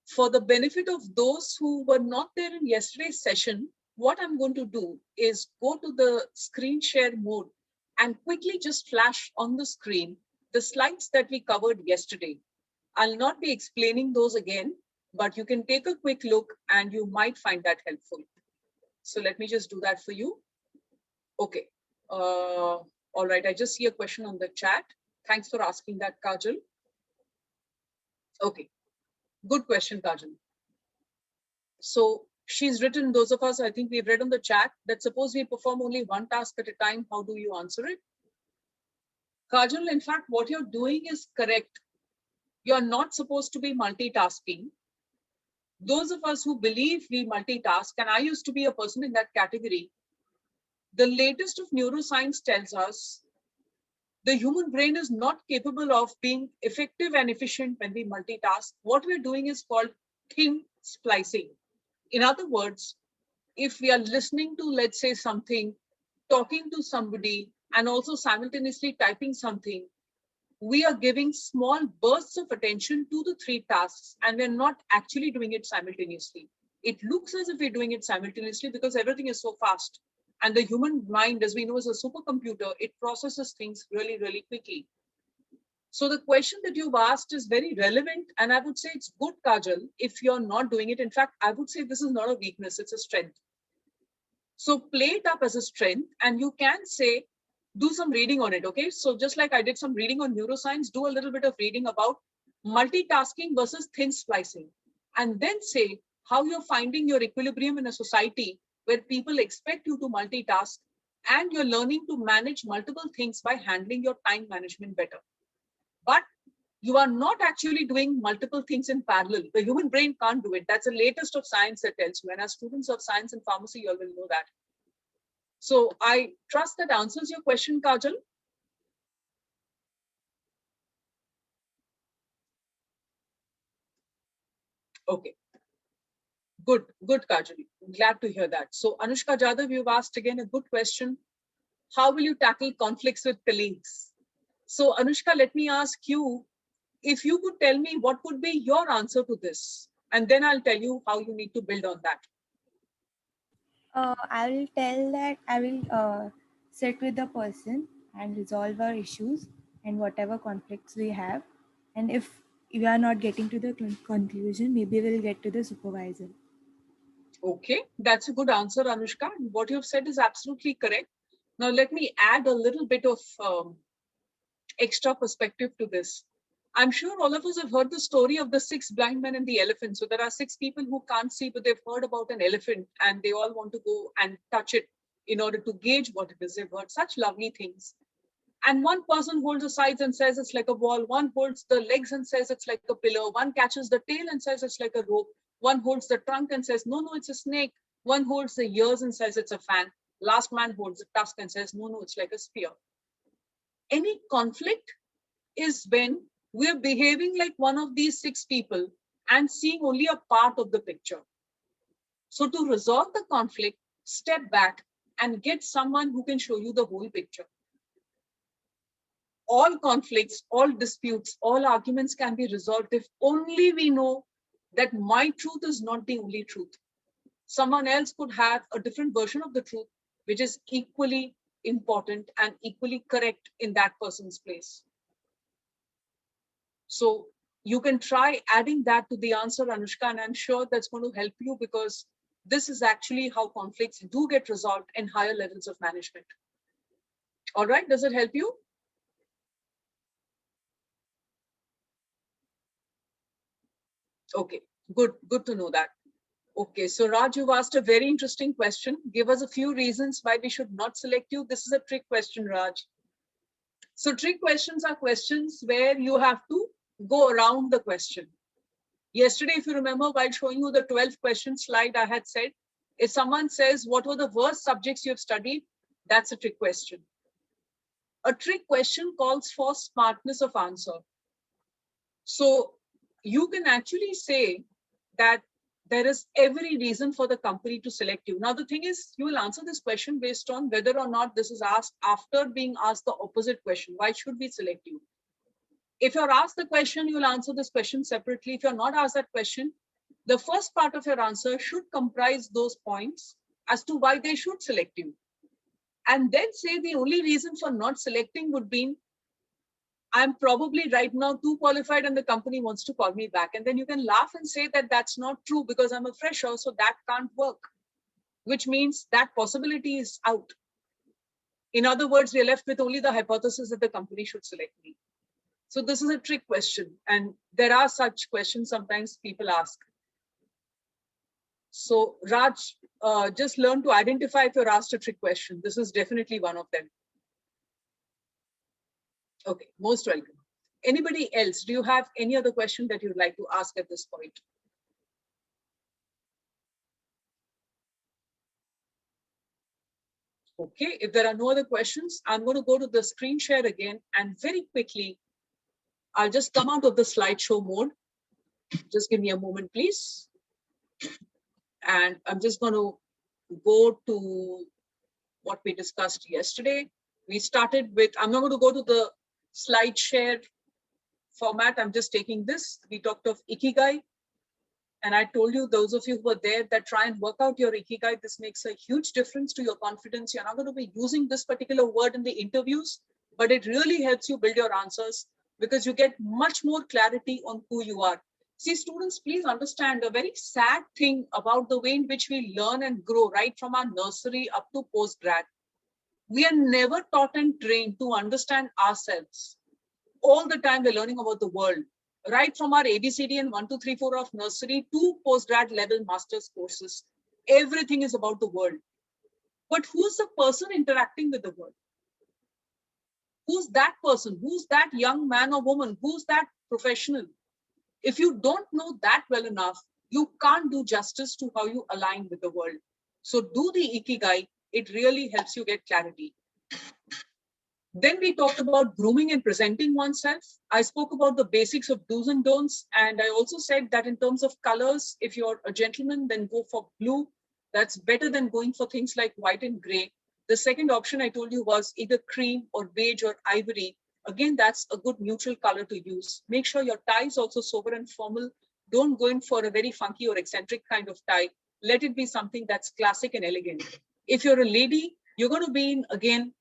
For the benefit of those who were not there in yesterday's session, what I'm going to do is go to the screen share mode and quickly just flash on the screen the slides that we covered yesterday. I'll not be explaining those again, but you can take a quick look and you might find that helpful. So let me just do that for you. Okay. All right, I just see a question on the chat. Thanks for asking that, Kajal. Okay, good question, Kajal. So she's written, those of us, I think we've read on the chat, that suppose we perform only one task at a time, how do you answer it? Kajal, in fact, what you're doing is correct. You're not supposed to be multitasking. Those of us who believe we multitask, and I used to be a person in that category, the latest of neuroscience tells us the human brain is not capable of being effective and efficient when we multitask. What we're doing is called thin splicing. In other words, if we are listening to, let's say, something, talking to somebody, and also simultaneously typing something, we are giving small bursts of attention to the 3 tasks, and we're not actually doing it simultaneously. It looks as if we're doing it simultaneously because everything is so fast. And the human mind, as we know, is a supercomputer. It processes things really, really quickly. So the question that you've asked is very relevant. And I would say it's good, Kajal, if you're not doing it. In fact, I would say this is not a weakness, it's a strength. So play it up as a strength, and you can say, do some reading on it, okay? So just like I did some reading on neuroscience, do a little bit of reading about multitasking versus thin splicing. And then say how you're finding your equilibrium in a society where people expect you to multitask and you're learning to manage multiple things by handling your time management better. But you are not actually doing multiple things in parallel. The human brain can't do it. That's the latest of science that tells you. And as students of science and pharmacy, you all will know that. So I trust that answers your question, Kajal. Okay. Good, Kajal. Glad to hear that. So Anushka Jadhav, you've asked again a good question. How will you tackle conflicts with colleagues? So Anushka, let me ask you, if you could tell me what would be your answer to this, and then I'll tell you how you need to build on that. I will tell that I will sit with the person and resolve our issues and whatever conflicts we have. And if we are not getting to the conclusion, maybe we'll get to the supervisor. Okay, that's a good answer, Anushka. What you've said is absolutely correct. Now, let me add a little bit of extra perspective to this. I'm sure all of us have heard the story of the 6 blind men and the elephant. So there are 6 people who can't see, but they've heard about an elephant and they all want to go and touch it in order to gauge what it is. They've heard such lovely things. And one person holds the sides and says it's like a wall. One holds the legs and says it's like a pillar. One catches the tail and says it's like a rope. One holds the trunk and says, no, it's a snake. One holds the ears and says it's a fan. Last man holds the tusk and says, no, it's like a spear. Any conflict is when we're behaving like one of these 6 people and seeing only a part of the picture. So to resolve the conflict, step back and get someone who can show you the whole picture. All conflicts, all disputes, all arguments can be resolved if only we know that my truth is not the only truth. Someone else could have a different version of the truth, which is equally important and equally correct in that person's place. So you can try adding that to the answer, Anushka, and I'm sure that's going to help you, because this is actually how conflicts do get resolved in higher levels of management. All right, does it help you? Okay, good to know that. Okay, so Raj, you've asked a very interesting question. Give us a few reasons why we should not select you. This is a trick question, Raj. So trick questions are questions where you have to go around the question. Yesterday, if you remember, while showing you the 12 question slide, I had said, if someone says, what were the worst subjects you have studied? That's a trick question. A trick question calls for smartness of answer. So you can actually say that there is every reason for the company to select you. Now, the thing is, you will answer this question based on whether or not this is asked after being asked the opposite question. Why should we select you? If you're asked the question, you'll answer this question separately. If you're not asked that question, the first part of your answer should comprise those points as to why they should select you. And then say the only reason for not selecting would be, I'm probably right now too qualified and the company wants to call me back. And then you can laugh and say that that's not true because I'm a fresher, so that can't work, which means that possibility is out. In other words, we're left with only the hypothesis that the company should select me. So this is a trick question. And there are such questions sometimes people ask. So Raj, just learn to identify if you're asked a trick question. This is definitely one of them. Okay, most welcome. Anybody else? Do you have any other question that you'd like to ask at this point? Okay, if there are no other questions, I'm going to go to the screen share again and very quickly, I'll just come out of the slideshow mode. Just give me a moment, please. And I'm just going to go to what we discussed yesterday. We started with, I'm not going to go to the slide share format. I'm just taking this. We talked of Ikigai. And I told you, those of you who are there that try and work out your Ikigai, this makes a huge difference to your confidence. You're not going to be using this particular word in the interviews, but it really helps you build your answers because you get much more clarity on who you are. See, students, please understand a very sad thing about the way in which we learn and grow right from our nursery up to postgrad. We are never taught and trained to understand ourselves. All the time we're learning about the world, right from our ABCD and 1, 2, 3, 4 of nursery to postgrad level master's courses. Everything is about the world. But who's the person interacting with the world? Who's that person? Who's that young man or woman? Who's that professional? If you don't know that well enough, you can't do justice to how you align with the world. So do the Ikigai. It really helps you get clarity. Then we talked about grooming and presenting oneself. I spoke about the basics of do's and don'ts. And I also said that in terms of colors, if you're a gentleman, then go for blue. That's better than going for things like white and gray. The second option I told you was either cream or beige or ivory. Again, that's a good neutral color to use. Make sure your tie is also sober and formal. Don't go in for a very funky or eccentric kind of tie. Let it be something that's classic and elegant. If you're a lady, you're going to be in, again,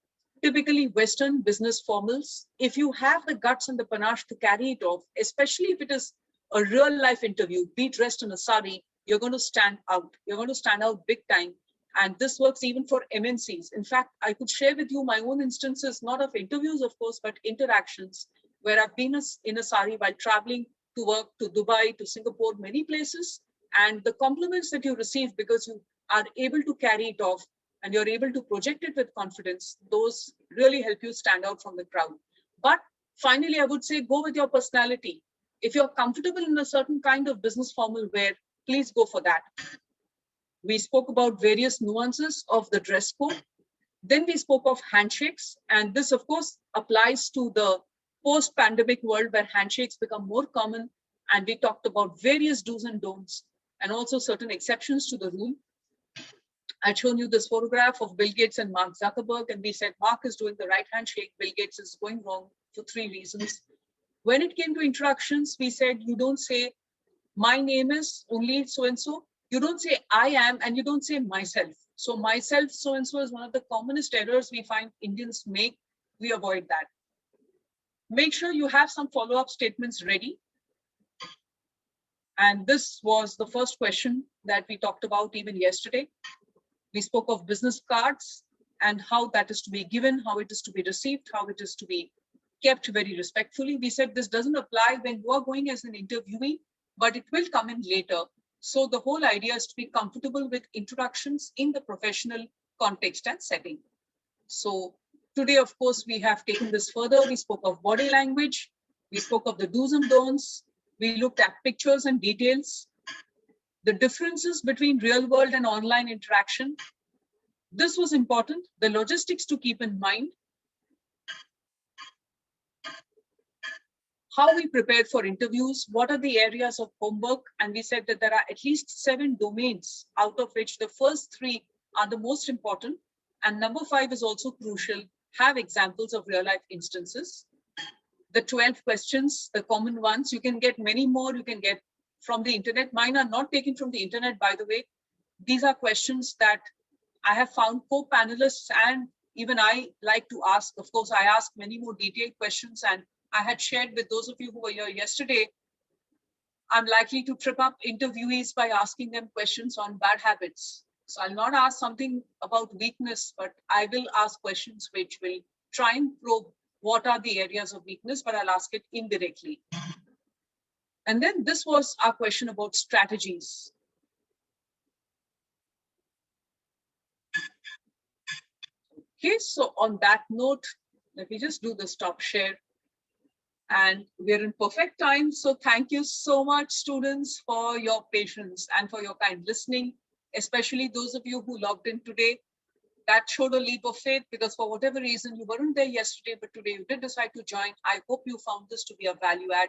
typically Western business formals. If you have the guts and the panache to carry it off, especially if it is a real life interview, be dressed in a sari, you're going to stand out. You're going to stand out big time. And this works even for MNCs. In fact, I could share with you my own instances, not of interviews, of course, but interactions where I've been in a sari while traveling to work to Dubai, to Singapore, many places. And the compliments that you receive because you are able to carry it off and you're able to project it with confidence, those really help you stand out from the crowd. But finally, I would say go with your personality. If you're comfortable in a certain kind of business formal wear, please go for that. We spoke about various nuances of the dress code. Then we spoke of handshakes. And this, of course, applies to the post-pandemic world where handshakes become more common. And we talked about various do's and don'ts and also certain exceptions to the rule. I'd shown you this photograph of Bill Gates and Mark Zuckerberg, and we said Mark is doing the right handshake, Bill Gates is going wrong for 3 reasons. When it came to introductions, we said you don't say, my name is only so-and-so. You don't say I am, and you don't say myself. So myself so-and-so is one of the commonest errors we find Indians make. We avoid that. Make sure you have some follow-up statements ready. And this was the first question that we talked about even yesterday. We spoke of business cards and how that is to be given, how it is to be received, how it is to be kept very respectfully. We said this doesn't apply when you are going as an interviewee, but it will come in later. So the whole idea is to be comfortable with introductions in the professional context and setting. So today, of course, we have taken this further. We spoke of body language. We spoke of the do's and don'ts. We looked at pictures and details. The differences between real world and online interaction. This was important. The logistics to keep in mind. How we prepared for interviews, what are the areas of homework? And we said that there are at least 7 domains, out of which the first 3 are the most important. And number 5 is also crucial. Have examples of real life instances. The 12 questions, the common ones, you can get many more. You can get from the internet. Mine are not taken from the internet, by the way. These are questions that I have found co-panelists and even I like to ask. Of course, I ask many more detailed questions, and I had shared with those of you who were here yesterday, I'm likely to trip up interviewees by asking them questions on bad habits. So I'll not ask something about weakness, but I will ask questions which will try and probe what are the areas of weakness, but I'll ask it indirectly. And then this was our question about strategies. Okay, so on that note, let me just do the stop share. And we're in perfect time. So thank you so much, students, for your patience and for your kind listening, especially those of you who logged in today. That showed a leap of faith because for whatever reason, you weren't there yesterday, but today you did decide to join. I hope you found this to be a value add.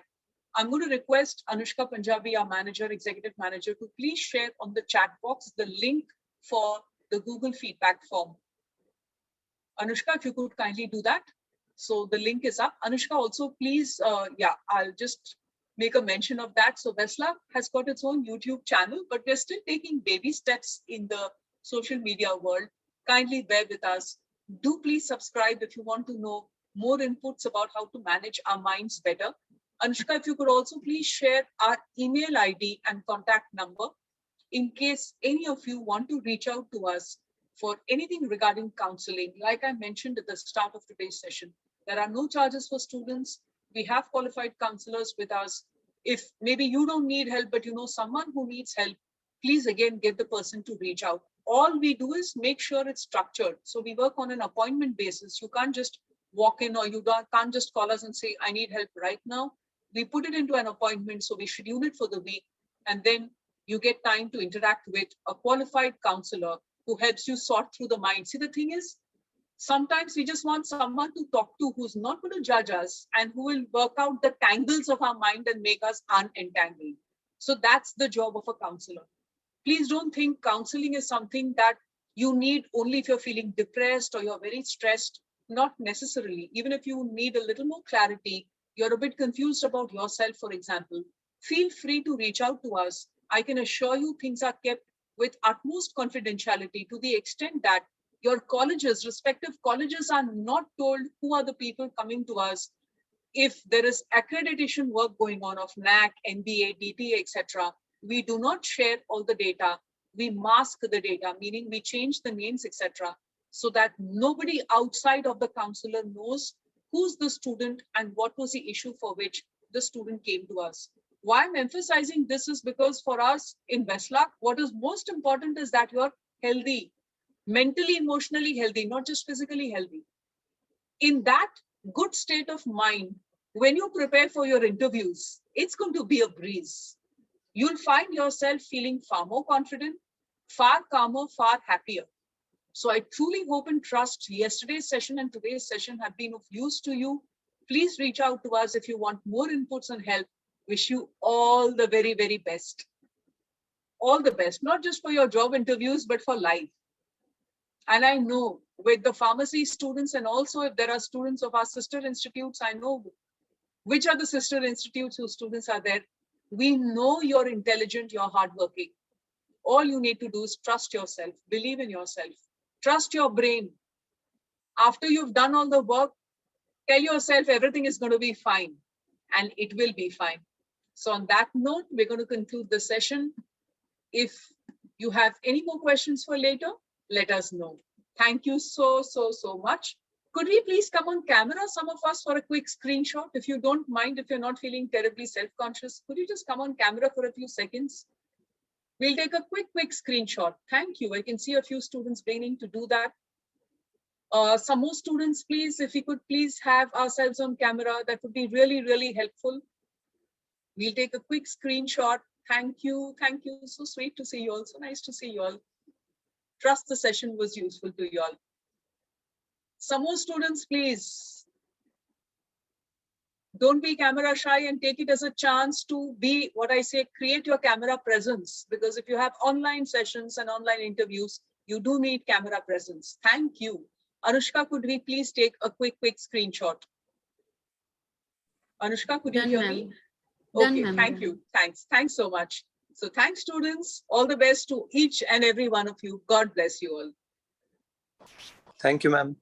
I'm going to request Anushka Punjabi, our manager, executive manager, to please share on the chat box the link for the Google feedback form. Anushka, if you could kindly do that. So the link is up. Anushka, also please, I'll just make a mention of that. So Vesla has got its own YouTube channel, but we're still taking baby steps in the social media world. Kindly bear with us. Do please subscribe if you want to know more inputs about how to manage our minds better. Anushka, if you could also please share our email ID and contact number in case any of you want to reach out to us for anything regarding counseling. Like I mentioned at the start of today's session, there are no charges for students. We have qualified counselors with us. If maybe you don't need help, but you know someone who needs help, please again get the person to reach out. All we do is make sure it's structured. So we work on an appointment basis. You can't just walk in, or can't just call us and say, I need help right now. We put it into an appointment. So we schedule it for the week, and then you get time to interact with a qualified counselor who helps you sort through the mind. See, the thing is, sometimes we just want someone to talk to who's not going to judge us and who will work out the tangles of our mind and make us unentangled. So that's the job of a counselor. Please don't think counseling is something that you need only if you're feeling depressed or you're very stressed. Not necessarily. Even if you need a little more clarity, you're a bit confused about yourself, for example, feel free to reach out to us. I can assure you things are kept with utmost confidentiality, to the extent that your colleges, respective colleges, are not told who are the people coming to us. If there is accreditation work going on of NAC, NBA, DTA, etc., we do not share all the data. We mask the data, meaning we change the names, etc., so that nobody outside of the counselor knows who's the student and what was the issue for which the student came to us. Why I'm emphasizing this is because for us in Westlock, what is most important is that you're healthy, mentally, emotionally healthy, not just physically healthy. In that good state of mind, when you prepare for your interviews, it's going to be a breeze. You'll find yourself feeling far more confident, far calmer, far happier. So I truly hope and trust yesterday's session and today's session have been of use to you. Please reach out to us if you want more inputs and help. Wish you all the very, very best. All the best, not just for your job interviews, but for life. And I know with the pharmacy students, and also if there are students of our sister institutes, I know which are the sister institutes whose students are there. We know you're intelligent, you're hardworking. All you need to do is trust yourself, believe in yourself, trust your brain. After you've done all the work, tell yourself everything is going to be fine, and it will be fine. So on that note, we're going to conclude the session. If you have any more questions for later, let us know. Thank you so much. Could we please come on camera, some of us, for a quick screenshot? If you don't mind, if you're not feeling terribly self-conscious, could you just come on camera for a few seconds? We'll take a quick screenshot. Thank you. I can see a few students beginning to do that. Some more students, please, if we could please have ourselves on camera, that would be really, really helpful. We'll take a quick screenshot. Thank you. Thank you. So sweet to see you all. So nice to see you all. Trust the session was useful to you all. Some more students, please. Don't be camera shy and take it as a chance to be, what I say, create your camera presence. Because if you have online sessions and online interviews, you do need camera presence. Thank you. Anushka, could we please take a quick screenshot? Anushka, could you hear me? Okay, thank you. Thanks so much. So thanks, students. All the best to each and every one of you. God bless you all. Thank you, ma'am.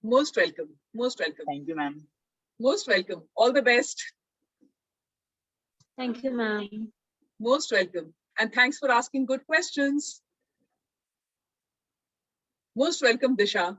Most welcome. Most welcome. Thank you, ma'am. Most welcome. All the best. Thank you, ma'am. Most welcome. And thanks for asking good questions. Most welcome, Disha.